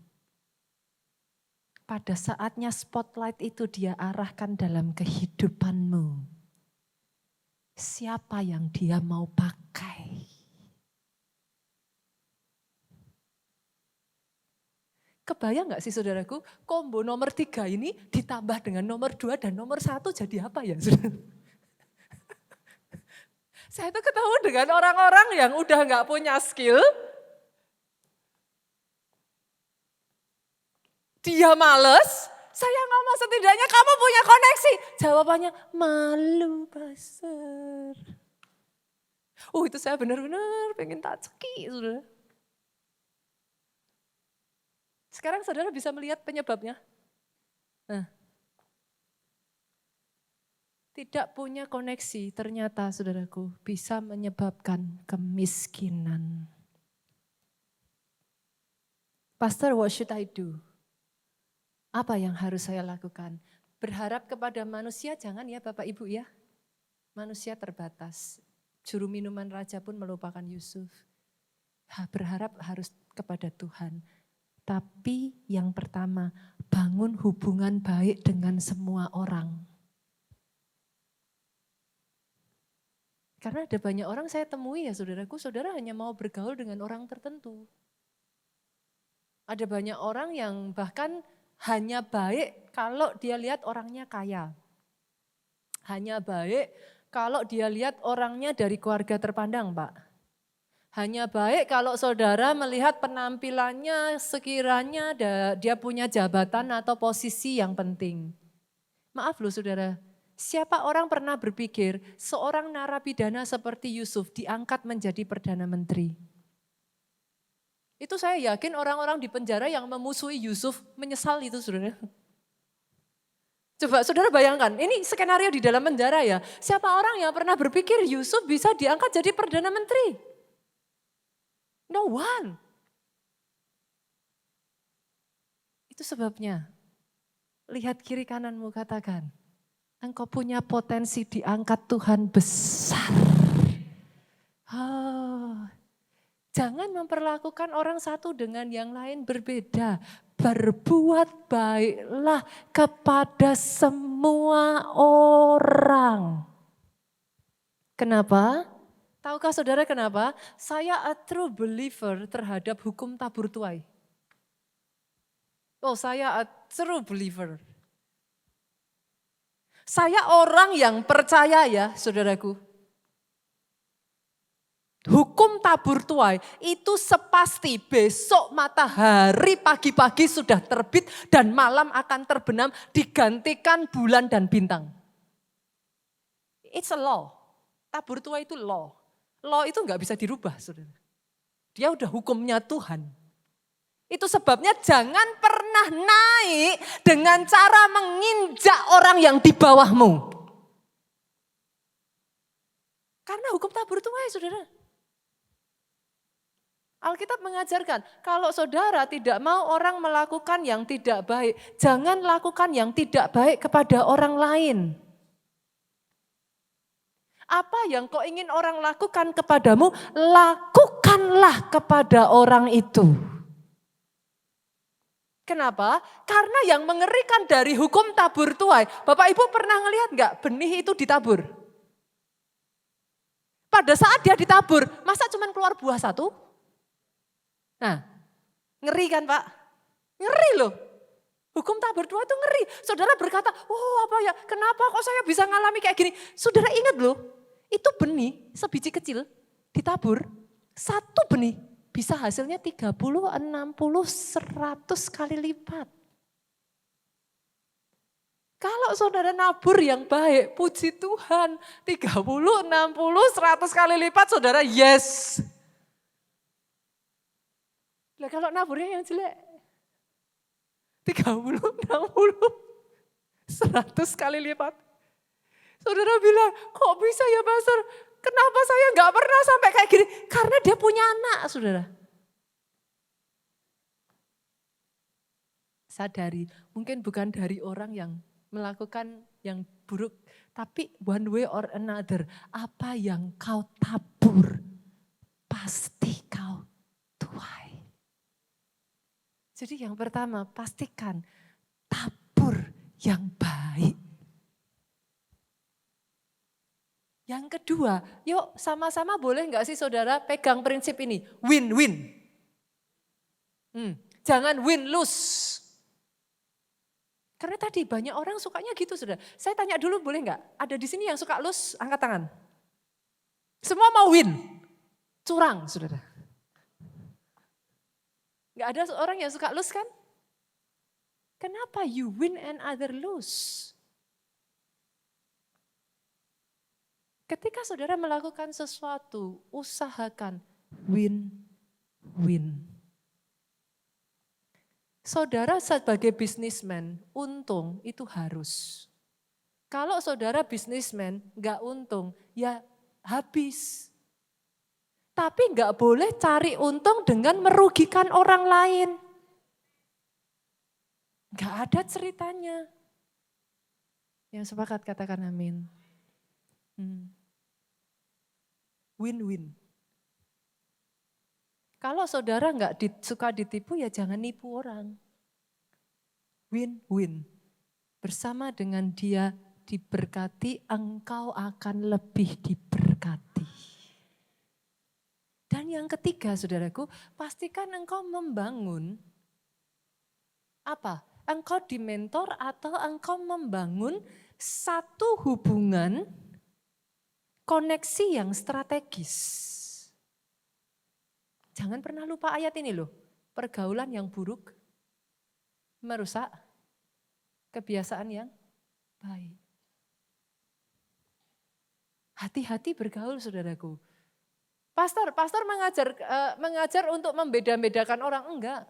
pada saatnya spotlight itu dia arahkan dalam kehidupanmu. Siapa yang dia mau pakai? Kebayang gak sih saudaraku, combo nomor 3 ini ditambah dengan nomor 2 dan nomor 1 jadi apa ya saudara? Saya tuh ketemu dengan orang-orang yang udah gak punya skill. Dia males, saya ngomong setidaknya kamu punya koneksi. Jawabannya malu pastor. Itu saya benar-benar pengen tak ceki saudara. Sekarang saudara bisa melihat penyebabnya. Nah, tidak punya koneksi ternyata saudaraku bisa menyebabkan kemiskinan. Pastor, what should I do? Apa yang harus saya lakukan? Berharap kepada manusia jangan ya Bapak Ibu ya. Manusia terbatas. Juru minuman raja pun melupakan Yusuf. Berharap harus kepada Tuhan. Tapi yang pertama, bangun hubungan baik dengan semua orang. Karena ada banyak orang saya temui ya saudaraku, saudara hanya mau bergaul dengan orang tertentu. Ada banyak orang yang bahkan hanya baik kalau dia lihat orangnya kaya. Hanya baik kalau dia lihat orangnya dari keluarga terpandang, Pak. Hanya baik kalau saudara melihat penampilannya sekiranya dia punya jabatan atau posisi yang penting. Maaf loh saudara, siapa orang pernah berpikir seorang narapidana seperti Yusuf diangkat menjadi Perdana Menteri? Itu saya yakin orang-orang di penjara yang memusuhi Yusuf menyesal itu saudara. Coba saudara bayangkan, ini skenario di dalam penjara ya. Siapa orang yang pernah berpikir Yusuf bisa diangkat jadi Perdana Menteri? No one. Itu sebabnya, lihat kiri kananmu katakan, engkau punya potensi diangkat Tuhan besar. Jangan memperlakukan orang satu dengan yang lain berbeda. Berbuat baiklah kepada semua orang. Kenapa? Tahukah saudara kenapa? Saya a true believer terhadap hukum tabur tuai. Saya a true believer. Saya orang yang percaya ya saudaraku. Hukum tabur tuai itu sepasti besok matahari pagi-pagi sudah terbit dan malam akan terbenam digantikan bulan dan bintang. It's a law. Tabur tuai itu law. Law itu nggak bisa dirubah, saudara. Dia udah hukumnya Tuhan. Itu sebabnya jangan pernah naik dengan cara menginjak orang yang di bawahmu. Karena hukum tabur tuai, saudara. Alkitab mengajarkan, kalau saudara tidak mau orang melakukan yang tidak baik, jangan lakukan yang tidak baik kepada orang lain. Apa yang kau ingin orang lakukan kepadamu, lakukanlah kepada orang itu. Kenapa? Karena yang mengerikan dari hukum tabur tuai, Bapak Ibu pernah ngelihat enggak benih itu ditabur? Pada saat dia ditabur, masa cuma keluar buah satu? Nah, ngeri kan Pak? Ngeri loh. Hukum tabur tuai itu ngeri. Saudara berkata, apa ya, kenapa kok saya bisa ngalami kayak gini? Saudara ingat loh, itu benih sebiji kecil ditabur, satu benih bisa hasilnya 30, 60, 100 kali lipat. Kalau saudara nabur yang baik, puji Tuhan, 30, 60, 100 kali lipat saudara yes. Nah kalau naburnya yang jelek, 30, 60, 100 kali lipat. Saudara bilang, kok bisa ya pastor? Kenapa saya nggak pernah sampai kayak gini? Karena dia punya anak, saudara. Sadari, mungkin bukan dari orang yang melakukan yang buruk, tapi one way or another, apa yang kau tabur, pasti kau tuai. Jadi yang pertama, pastikan tabur yang baik. Yang kedua, yuk sama-sama boleh nggak sih saudara pegang prinsip ini, win-win. Jangan win-lose. Karena tadi banyak orang sukanya gitu saudara. Saya tanya dulu boleh nggak? Ada di sini yang suka lose, angkat tangan. Semua mau win. Curang saudara. Nggak ada orang yang suka lose kan? Kenapa you win and other lose? Ketika saudara melakukan sesuatu, usahakan win-win. Saudara sebagai bisnismen, untung itu harus. Kalau saudara bisnismen nggak untung, ya habis. Tapi nggak boleh cari untung dengan merugikan orang lain. Nggak ada ceritanya. Yang sepakat katakan amin. Win-win. Kalau saudara nggak suka ditipu ya jangan nipu orang. Win-win. Bersama dengan dia diberkati, engkau akan lebih diberkati. Dan yang ketiga saudaraku, pastikan engkau membangun apa? Engkau dimentor atau engkau membangun satu hubungan koneksi yang strategis. Jangan pernah lupa ayat ini loh. Pergaulan yang buruk merusak kebiasaan yang baik. Hati-hati bergaul saudaraku. Pastor mengajar untuk membeda-bedakan orang, enggak.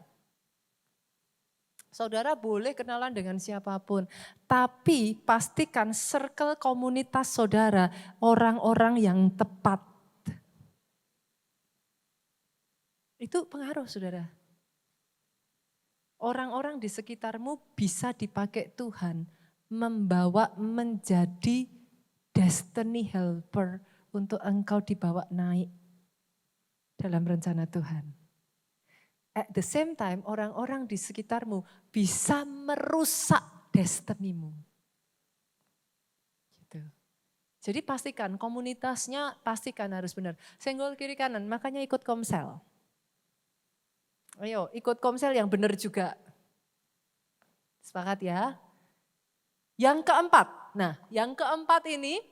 Saudara boleh kenalan dengan siapapun, tapi pastikan circle komunitas saudara orang-orang yang tepat. Itu pengaruh saudara. Orang-orang di sekitarmu bisa dipakai Tuhan membawa menjadi destiny helper untuk engkau dibawa naik dalam rencana Tuhan. At the same time orang-orang di sekitarmu bisa merusak destinimu. Gitu. Jadi pastikan komunitasnya pastikan harus benar. Senggol kiri kanan makanya ikut komsel. Ayo ikut komsel yang benar juga. Sepakat ya. Yang keempat. Nah yang keempat ini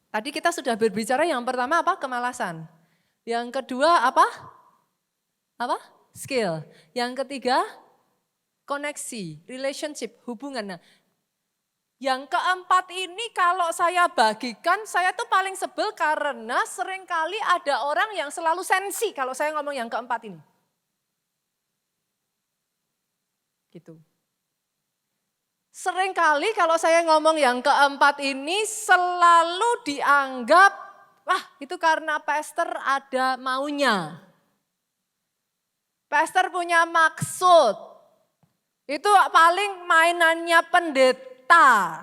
tadi kita sudah berbicara yang pertama apa? Kemalasan. Yang kedua apa? Apa? Skill. Yang ketiga koneksi, relationship, hubungan. Nah, yang keempat ini kalau saya bagikan saya tuh paling sebel karena seringkali ada orang yang selalu sensi kalau saya ngomong yang keempat ini. Gitu. Seringkali kalau saya ngomong yang keempat ini selalu dianggap, wah itu karena pastor ada maunya. Pastor punya maksud. Itu paling mainannya pendeta.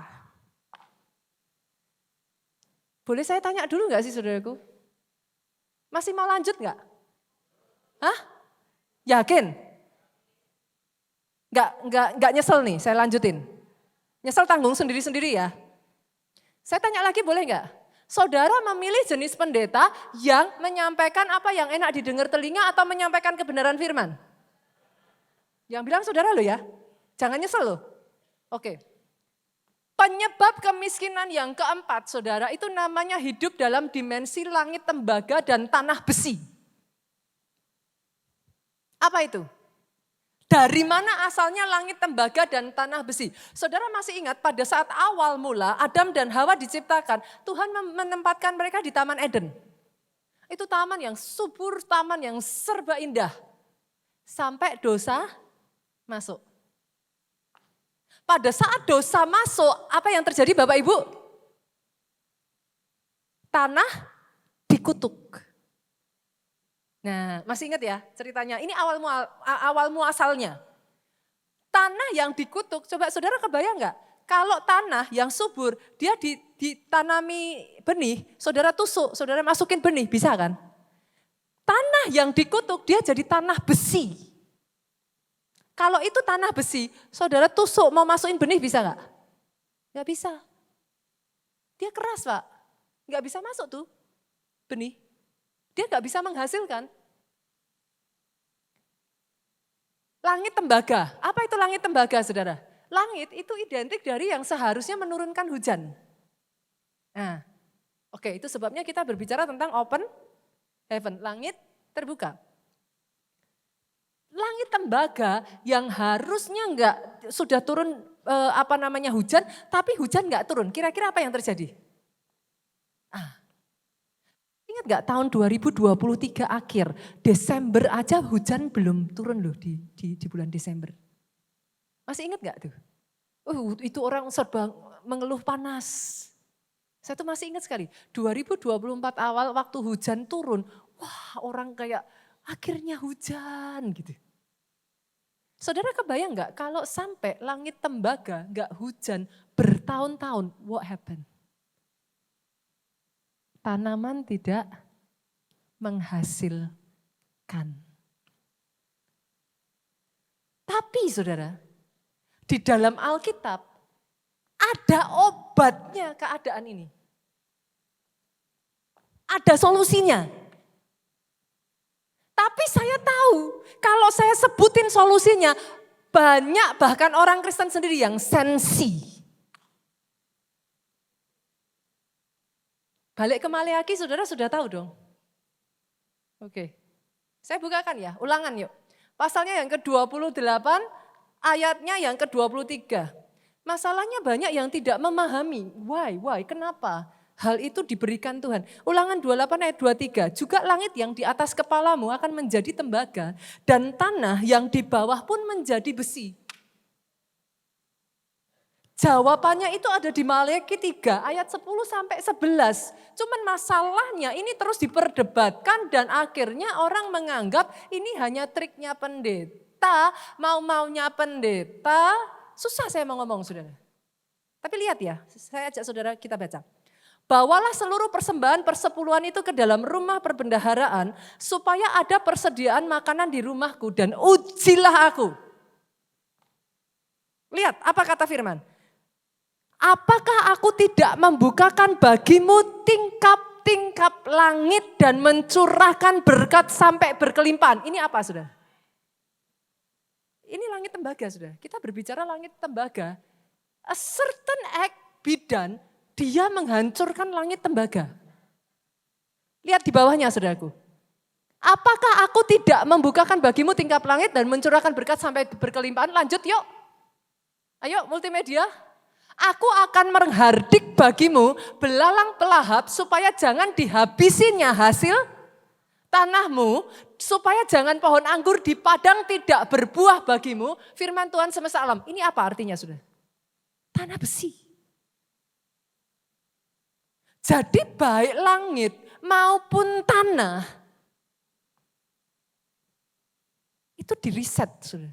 Boleh saya tanya dulu gak sih saudaraku? Masih mau lanjut gak? Hah? Yakin? Enggak nyesel nih, saya lanjutin. Nyesel tanggung sendiri-sendiri ya. Saya tanya lagi boleh enggak? Saudara memilih jenis pendeta yang menyampaikan apa yang enak didengar telinga atau menyampaikan kebenaran firman? Yang bilang saudara lo ya, jangan nyesel loh. Oke. Penyebab kemiskinan yang keempat saudara itu namanya hidup dalam dimensi langit tembaga dan tanah besi. Apa itu? Dari mana asalnya langit tembaga dan tanah besi? Saudara masih ingat pada saat awal mula Adam dan Hawa diciptakan, Tuhan menempatkan mereka di Taman Eden. Itu taman yang subur, taman yang serba indah. Sampai dosa masuk. Pada saat dosa masuk, apa yang terjadi Bapak Ibu? Tanah dikutuk. Nah, masih ingat ya ceritanya? Ini awal muasalnya. Tanah yang dikutuk, coba saudara kebayang nggak? Kalau tanah yang subur, dia ditanami benih, saudara tusuk, saudara masukin benih, bisa kan? Tanah yang dikutuk, dia jadi tanah besi. Kalau itu tanah besi, saudara tusuk mau masukin benih bisa nggak? Nggak bisa. Dia keras Pak, nggak bisa masuk tuh benih. Dia nggak bisa menghasilkan. Langit tembaga, apa itu langit tembaga saudara? Langit itu identik dari yang seharusnya menurunkan hujan. Nah, oke, itu sebabnya kita berbicara tentang open heaven, langit terbuka. Langit tembaga yang harusnya enggak sudah turun hujan, tapi hujan enggak turun. Kira-kira apa yang terjadi? Ingat enggak tahun 2023 akhir, Desember aja hujan belum turun loh di bulan Desember. Masih ingat enggak tuh? Itu orang serba mengeluh panas. Saya tuh masih ingat sekali, 2024 awal waktu hujan turun, wah orang kayak akhirnya hujan gitu. Saudara kebayang nggak kalau sampai langit tembaga nggak hujan bertahun-tahun, what happened? Tanaman tidak menghasilkan. Tapi saudara, di dalam Alkitab ada obatnya keadaan ini. Ada solusinya. Tapi saya tahu kalau saya sebutin solusinya, banyak bahkan orang Kristen sendiri yang sensi. Balik ke Maleakhi saudara sudah tahu dong. Oke, saya bukakan ya, ulangan yuk. Pasalnya yang ke-28, ayatnya yang ke-23. Masalahnya banyak yang tidak memahami, why, kenapa? Hal itu diberikan Tuhan. Ulangan 28 ayat 23, juga langit yang di atas kepalamu akan menjadi tembaga dan tanah yang di bawah pun menjadi besi. Jawabannya itu ada di Maleakhi 3 ayat 10 sampai 11. Cuman masalahnya ini terus diperdebatkan dan akhirnya orang menganggap ini hanya triknya pendeta, mau-maunya pendeta. Susah saya mau ngomong saudara. Tapi lihat ya, saya ajak saudara kita baca. Bawalah seluruh persembahan persepuluhan itu ke dalam rumah perbendaharaan supaya ada persediaan makanan di rumahku dan ujilah aku. Lihat apa kata firman. Apakah aku tidak membukakan bagimu tingkap-tingkap langit dan mencurahkan berkat sampai berkelimpahan. Ini apa saudara? Ini langit tembaga saudara. Kita berbicara langit tembaga. A certain act be done. Dia menghancurkan langit tembaga. Lihat di bawahnya saudaraku. Apakah aku tidak membukakan bagimu tingkap langit dan mencurahkan berkat sampai berkelimpahan? Lanjut yuk. Ayo multimedia. Aku akan menghardik bagimu belalang pelahap supaya jangan dihabisinya hasil tanahmu. Supaya jangan pohon anggur di padang tidak berbuah bagimu. Firman Tuhan semesta alam. Ini apa artinya saudara? Tanah besi. Jadi baik langit maupun tanah itu diriset saudara.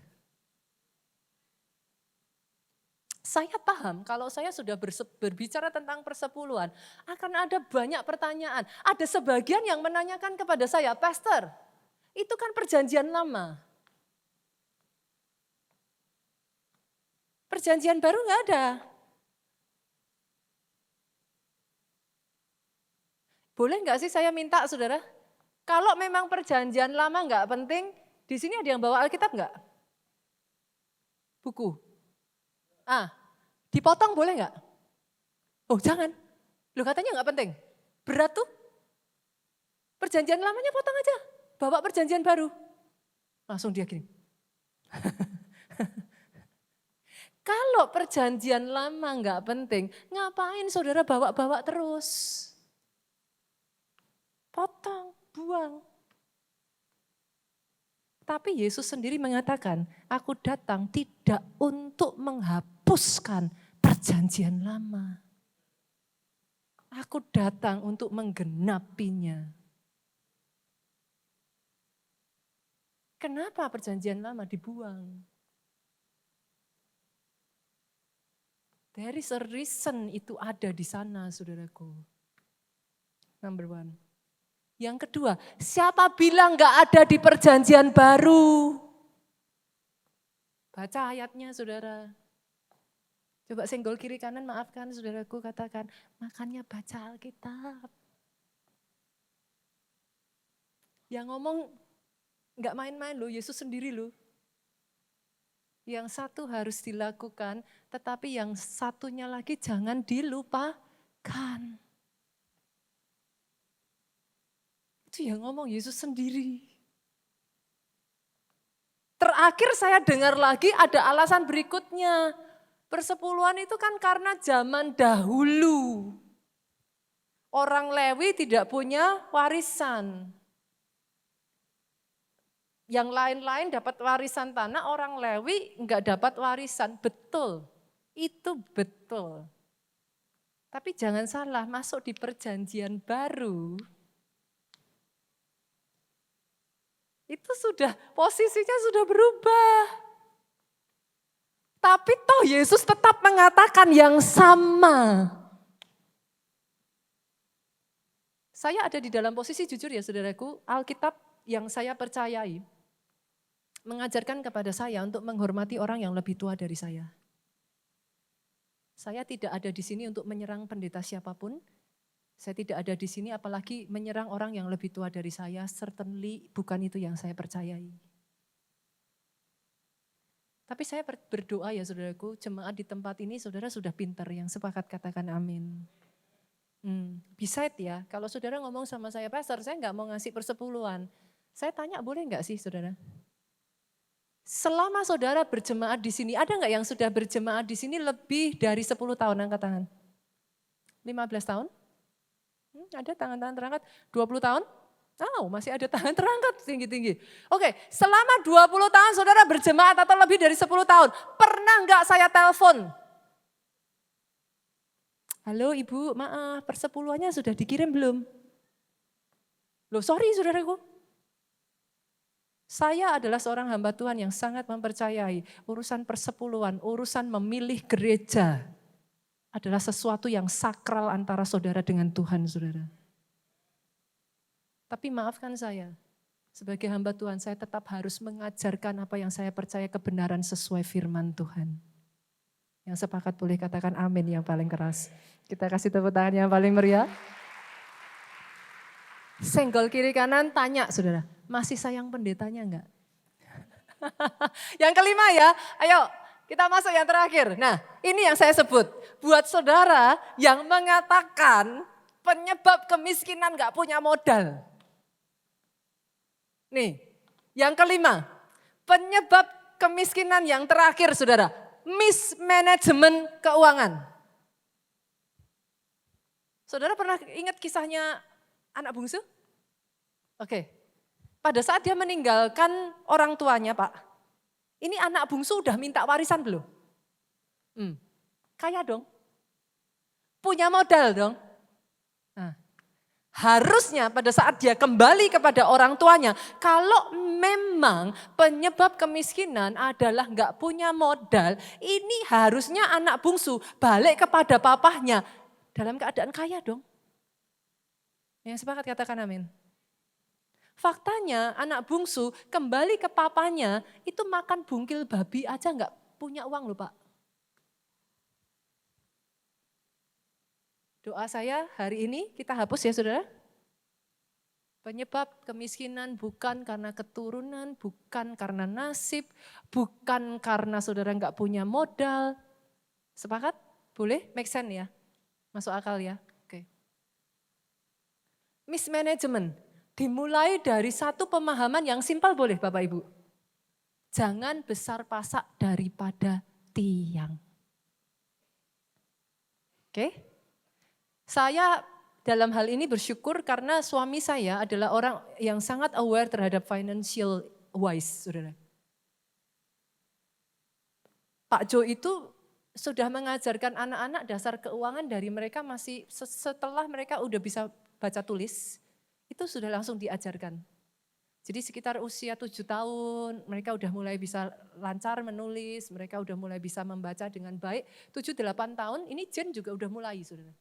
Saya paham kalau saya sudah berbicara tentang persepuluhan akan ada banyak pertanyaan. Ada sebagian yang menanyakan kepada saya, Pastor itu kan perjanjian lama. Perjanjian baru enggak ada. Boleh enggak sih saya minta saudara, kalau memang perjanjian lama enggak penting, di sini ada yang bawa Alkitab enggak? Buku. Dipotong boleh enggak? Oh jangan, lu katanya enggak penting. Berat tuh. Perjanjian lamanya potong aja, bawa perjanjian baru. Langsung dia gini. Kalau perjanjian lama enggak penting, ngapain saudara bawa-bawa terus? Potong, buang. Tapi Yesus sendiri mengatakan, aku datang tidak untuk menghapus menghapuskan perjanjian lama. Aku datang untuk menggenapinya. Kenapa perjanjian lama dibuang? There is a reason itu ada di sana, saudaraku. Number one. Yang kedua, siapa bilang gak ada di perjanjian baru? Baca ayatnya, saudara. Coba senggol kiri kanan, maafkan saudaraku, katakan, makanya baca Alkitab. Yang ngomong gak main-main loh, Yesus sendiri loh. Yang satu harus dilakukan, tetapi yang satunya lagi jangan dilupakan. Itu yang ngomong Yesus sendiri. Terakhir saya dengar lagi ada alasan berikutnya. Persepuluhan itu kan karena zaman dahulu. Orang Lewi tidak punya warisan. Yang lain-lain dapat warisan tanah, orang Lewi enggak dapat warisan. Betul, itu betul. Tapi jangan salah, masuk di perjanjian baru, itu sudah, posisinya sudah berubah. Tapi toh Yesus tetap mengatakan yang sama. Saya ada di dalam posisi jujur ya saudaraku, Alkitab yang saya percayai mengajarkan kepada saya untuk menghormati orang yang lebih tua dari saya. Saya tidak ada di sini untuk menyerang pendeta siapapun. Saya tidak ada di sini apalagi menyerang orang yang lebih tua dari saya. Certainly bukan itu yang saya percayai. Tapi saya berdoa ya saudaraku, jemaat di tempat ini saudara sudah pintar, yang sepakat katakan amin. Beside ya, kalau saudara ngomong sama saya, pastor saya nggak mau ngasih persepuluhan. Saya tanya boleh nggak sih saudara? Selama saudara berjemaat di sini, ada nggak yang sudah berjemaat di sini lebih dari 10 tahun, angkat tangan? 15 tahun? Ada tangan-tangan terangkat, 20 tahun? Masih ada tangan terangkat tinggi-tinggi. Oke, selama 20 tahun saudara berjemaat atau lebih dari 10 tahun, pernah nggak saya telepon? Halo ibu, maaf persepuluhannya sudah dikirim belum? Loh sorry saudaraku. Saya adalah seorang hamba Tuhan yang sangat mempercayai urusan persepuluhan, urusan memilih gereja adalah sesuatu yang sakral antara saudara dengan Tuhan, saudara. Tapi maafkan saya, sebagai hamba Tuhan saya tetap harus mengajarkan apa yang saya percaya kebenaran sesuai firman Tuhan. Yang sepakat boleh katakan amin yang paling keras. Kita kasih tepuk tangan yang paling meriah. Senggol kiri kanan tanya saudara, masih sayang pendetanya enggak? Yang kelima ya, ayo kita masuk yang terakhir. Nah ini yang saya sebut, buat saudara yang mengatakan penyebab kemiskinan enggak punya modal. Nih, yang kelima, penyebab kemiskinan yang terakhir saudara, mismanagement keuangan. Saudara pernah ingat kisahnya anak bungsu? Oke, pada saat dia meninggalkan orang tuanya Pak, ini anak bungsu udah minta warisan belum? Kaya dong, punya modal dong. Nah, harusnya pada saat dia kembali kepada orang tuanya, kalau memang penyebab kemiskinan adalah nggak punya modal, ini harusnya anak bungsu balik kepada papahnya dalam keadaan kaya dong. Yang sepakat katakan amin. Faktanya anak bungsu kembali ke papanya itu makan bungkil babi aja nggak punya uang loh Pak. Doa saya hari ini kita hapus ya saudara. Penyebab kemiskinan bukan karena keturunan, bukan karena nasib, bukan karena saudara nggak punya modal. Sepakat? Boleh? Make sense ya? Masuk akal ya? Oke. Mismanagement dimulai dari satu pemahaman yang simpel boleh Bapak Ibu. Jangan besar pasak daripada tiang. Oke? Saya dalam hal ini bersyukur karena suami saya adalah orang yang sangat aware terhadap financial wise, saudara. Pak Jo itu sudah mengajarkan anak-anak dasar keuangan dari mereka masih setelah mereka udah bisa baca tulis, itu sudah langsung diajarkan. Jadi sekitar usia 7 tahun, mereka udah mulai bisa lancar menulis, mereka udah mulai bisa membaca dengan baik. 7-8 tahun, ini Jen juga udah mulai, saudara.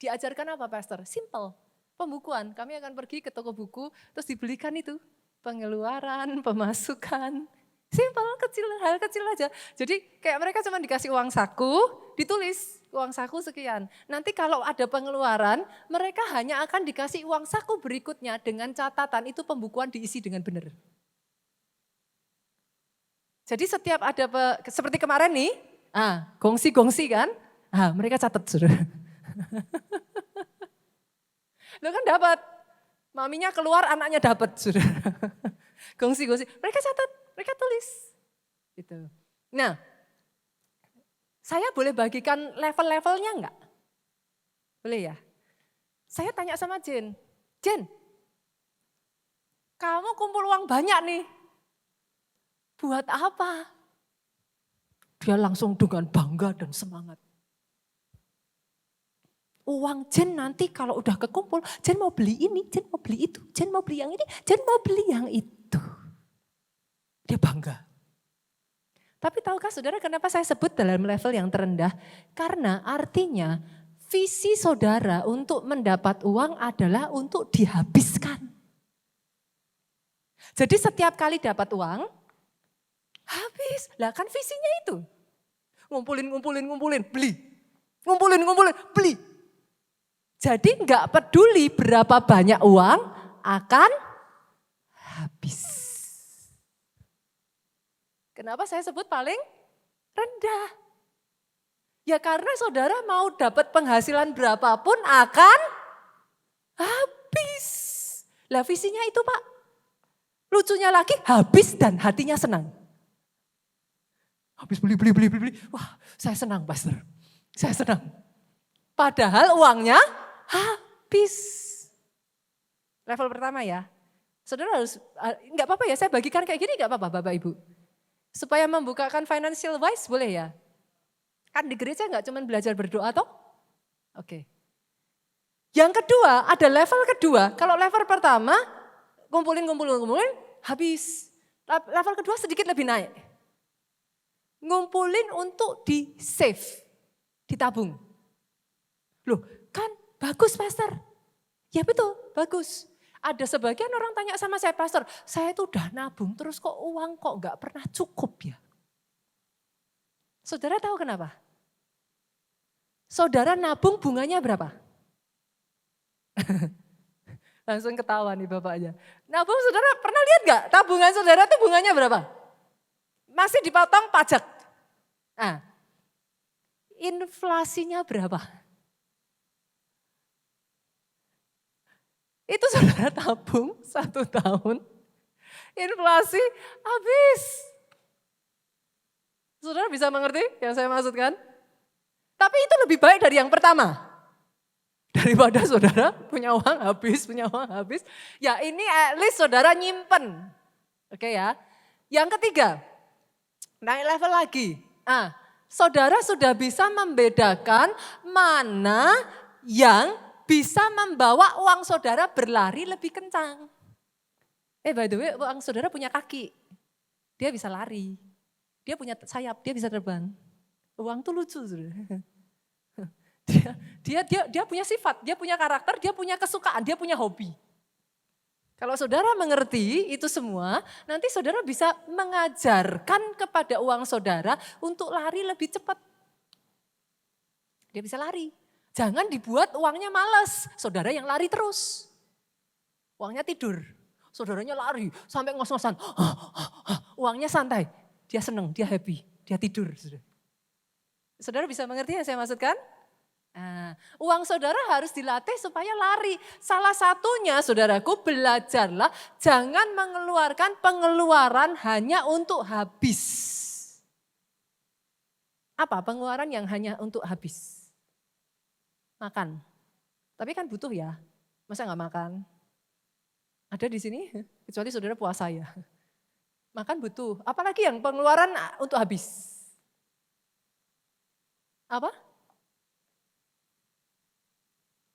Diajarkan apa, Pastor? Simple, pembukuan. Kami akan pergi ke toko buku, terus dibelikan itu. Pengeluaran, pemasukan, simple, kecil, hal kecil aja. Jadi kayak mereka cuma dikasih uang saku, ditulis uang saku sekian. Nanti kalau ada pengeluaran, mereka hanya akan dikasih uang saku berikutnya dengan catatan itu pembukuan diisi dengan benar. Jadi setiap ada, seperti kemarin nih, gongsi-gongsi kan, mereka catat sudah. Lo kan dapat, maminya keluar, anaknya dapat sudah. Gongsi-gongsi, mereka catat, mereka tulis. Gitu. Nah, saya boleh bagikan level-levelnya enggak? Boleh ya? Saya tanya sama Jen, kamu kumpul uang banyak nih, buat apa? Dia langsung dengan bangga dan semangat. Uang Jen nanti kalau udah kekumpul, Jen mau beli ini, Jen mau beli itu, Jen mau beli yang ini, Jen mau beli yang itu. Dia bangga. Tapi tahukah saudara kenapa saya sebut dalam level yang terendah? Karena artinya visi saudara untuk mendapat uang adalah untuk dihabiskan. Jadi setiap kali dapat uang, habis. Lah kan visinya itu. Ngumpulin, beli. Ngumpulin, beli. Jadi enggak peduli berapa banyak uang akan habis. Kenapa saya sebut paling rendah? Ya karena saudara mau dapat penghasilan berapapun akan habis. Lah visinya itu Pak. Lucunya lagi habis dan hatinya senang. Habis beli. Wah saya senang Pastor. Saya senang. Padahal uangnya habis. Level pertama ya. Saudara harus, enggak apa-apa ya saya bagikan kayak gini enggak apa-apa Bapak Ibu. Supaya membukakan financial wise boleh ya? Kan di gereja enggak cuma belajar berdoa toh? Oke. Yang kedua, ada level kedua. Kalau level pertama, kumpulin, habis. Level kedua sedikit lebih naik. Ngumpulin untuk di save, ditabung. Loh kan bagus Pastor. Ya betul, bagus. Ada sebagian orang tanya sama saya, Pastor, saya itu udah nabung terus kok uang kok enggak pernah cukup ya. Saudara tahu kenapa? Saudara nabung bunganya berapa? Langsung ketawa nih bapaknya. Nabung saudara pernah lihat gak tabungan saudara itu bunganya berapa? Masih dipotong pajak. Nah, inflasinya berapa? Itu saudara tabung 1 tahun, inflasi habis. Saudara bisa mengerti yang saya maksudkan? Tapi itu lebih baik dari yang pertama. Daripada saudara punya uang habis. Ya ini at least saudara nyimpen. Oke ya. Yang ketiga, naik level lagi. Saudara sudah bisa membedakan mana yang bisa membawa uang saudara berlari lebih kencang. By the way, uang saudara punya kaki. Dia bisa lari. Dia punya sayap, dia bisa terbang. Uang tuh lucu, saudara. Dia punya sifat, dia punya karakter, dia punya kesukaan, dia punya hobi. Kalau saudara mengerti itu semua, nanti saudara bisa mengajarkan kepada uang saudara untuk lari lebih cepat. Dia bisa lari. Jangan dibuat uangnya malas, saudara yang lari terus. Uangnya tidur, saudaranya lari sampai ngos-ngosan. Uangnya santai, dia senang, dia happy, dia tidur. Saudara bisa mengerti yang saya maksudkan? Uang saudara harus dilatih supaya lari. Salah satunya saudaraku belajarlah jangan mengeluarkan pengeluaran hanya untuk habis. Apa pengeluaran yang hanya untuk habis? Makan. Tapi kan butuh ya, masa gak makan? Ada di sini, kecuali saudara puasa ya. Makan butuh, apalagi yang pengeluaran untuk habis. Apa?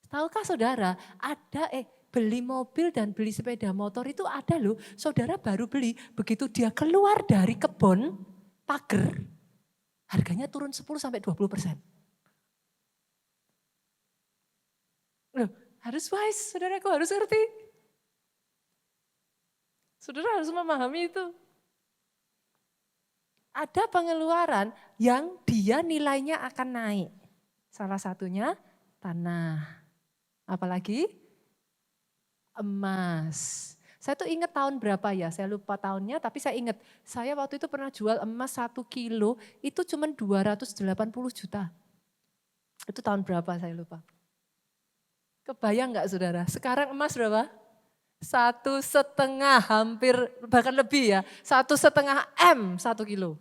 Tahukah saudara, ada beli mobil dan beli sepeda motor itu ada loh. Saudara baru beli, begitu dia keluar dari kebun, pagar, harganya turun 10-20%. Loh, harus wise, saudaraku harus ngerti. Saudara harus memahami itu. Ada pengeluaran yang dia nilainya akan naik. Salah satunya tanah. Apalagi emas. Saya tuh ingat tahun berapa ya, saya lupa tahunnya, tapi saya ingat. Saya waktu itu pernah jual emas 1 kilo, itu cuma 280 juta. Itu tahun berapa saya lupa. Kebayang nggak saudara, sekarang emas berapa? 1,5, hampir bahkan lebih ya, 1,5 M 1 kilo.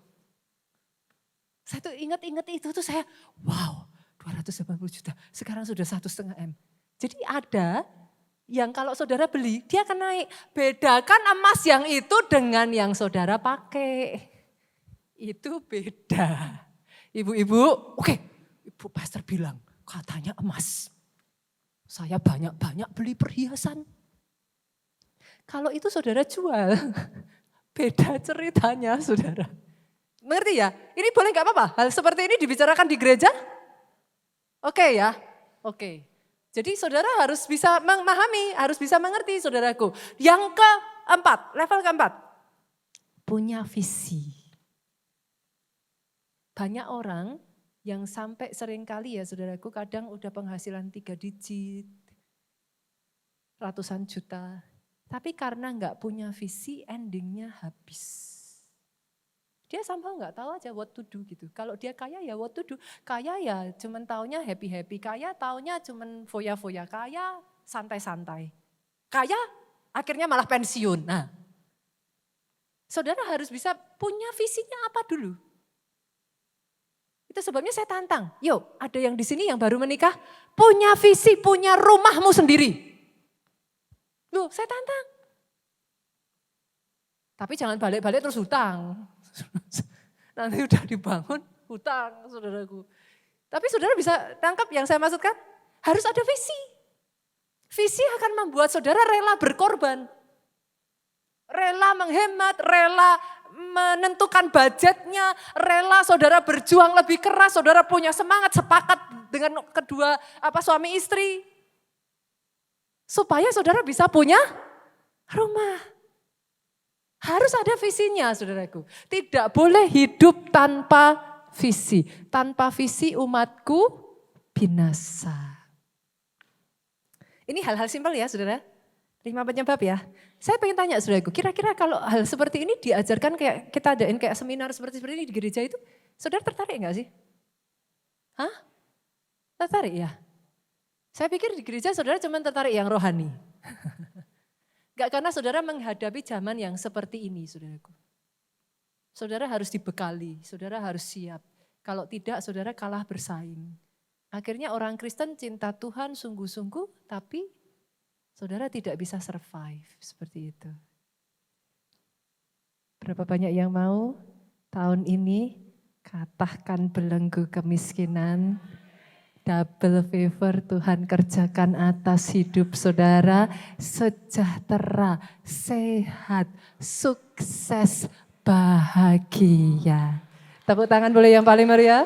Saya tuh ingat-ingat itu tuh saya, wow 280 juta, sekarang sudah 1,5 M. Jadi ada yang kalau saudara beli, dia akan naik. Bedakan emas yang itu dengan yang saudara pakai. Itu beda. Ibu-ibu, oke, Ibu pastor bilang, katanya emas. Saya banyak-banyak beli perhiasan. Kalau itu saudara jual, beda ceritanya saudara. Mengerti ya? Ini boleh gak apa-apa? Hal seperti ini dibicarakan di gereja? Oke ya? Oke. Jadi saudara harus bisa memahami, harus bisa mengerti saudaraku. Yang keempat, level keempat, punya visi. Banyak orang yang sampai seringkali ya saudaraku, kadang udah penghasilan 3 digit, ratusan juta. Tapi karena enggak punya visi, endingnya habis. Dia somehow nggak tahu aja what to do gitu. Kalau dia kaya ya what to do. Kaya ya cuman taunya happy-happy. Kaya taunya cuman foya-foya. Kaya santai-santai. Kaya akhirnya malah pensiun. Nah, saudara harus bisa punya visinya apa dulu. Itu sebabnya saya tantang. Yuk, ada yang di sini yang baru menikah. Punya visi, punya rumahmu sendiri. Loh, saya tantang. Tapi jangan balik-balik terus hutang. Nanti udah dibangun hutang saudaraku. Tapi saudara bisa tangkap yang saya maksudkan? Harus ada visi. Visi akan membuat saudara rela berkorban. Rela menghemat, rela menentukan budgetnya, rela saudara berjuang lebih keras, saudara punya semangat, sepakat dengan kedua suami istri. Supaya saudara bisa punya rumah. Harus ada visinya saudaraku. Tidak boleh hidup tanpa visi. Tanpa visi umatku binasa. Ini hal-hal simpel ya saudara. 5 penyebab ya. Saya pengen tanya saudaraku, kira-kira kalau hal seperti ini diajarkan kayak kita adain kayak seminar seperti ini di gereja itu, saudara tertarik enggak sih? Hah? Tertarik ya? Saya pikir di gereja saudara cuma tertarik yang rohani. Enggak, karena saudara menghadapi zaman yang seperti ini, saudaraku. Saudara harus dibekali, saudara harus siap. Kalau tidak, saudara kalah bersaing. Akhirnya orang Kristen cinta Tuhan sungguh-sungguh, tapi saudara tidak bisa survive seperti itu. Berapa banyak yang mau tahun ini katakan belenggu kemiskinan, double favor Tuhan kerjakan atas hidup saudara, sejahtera, sehat, sukses, bahagia. Tepuk tangan boleh yang paling meriah.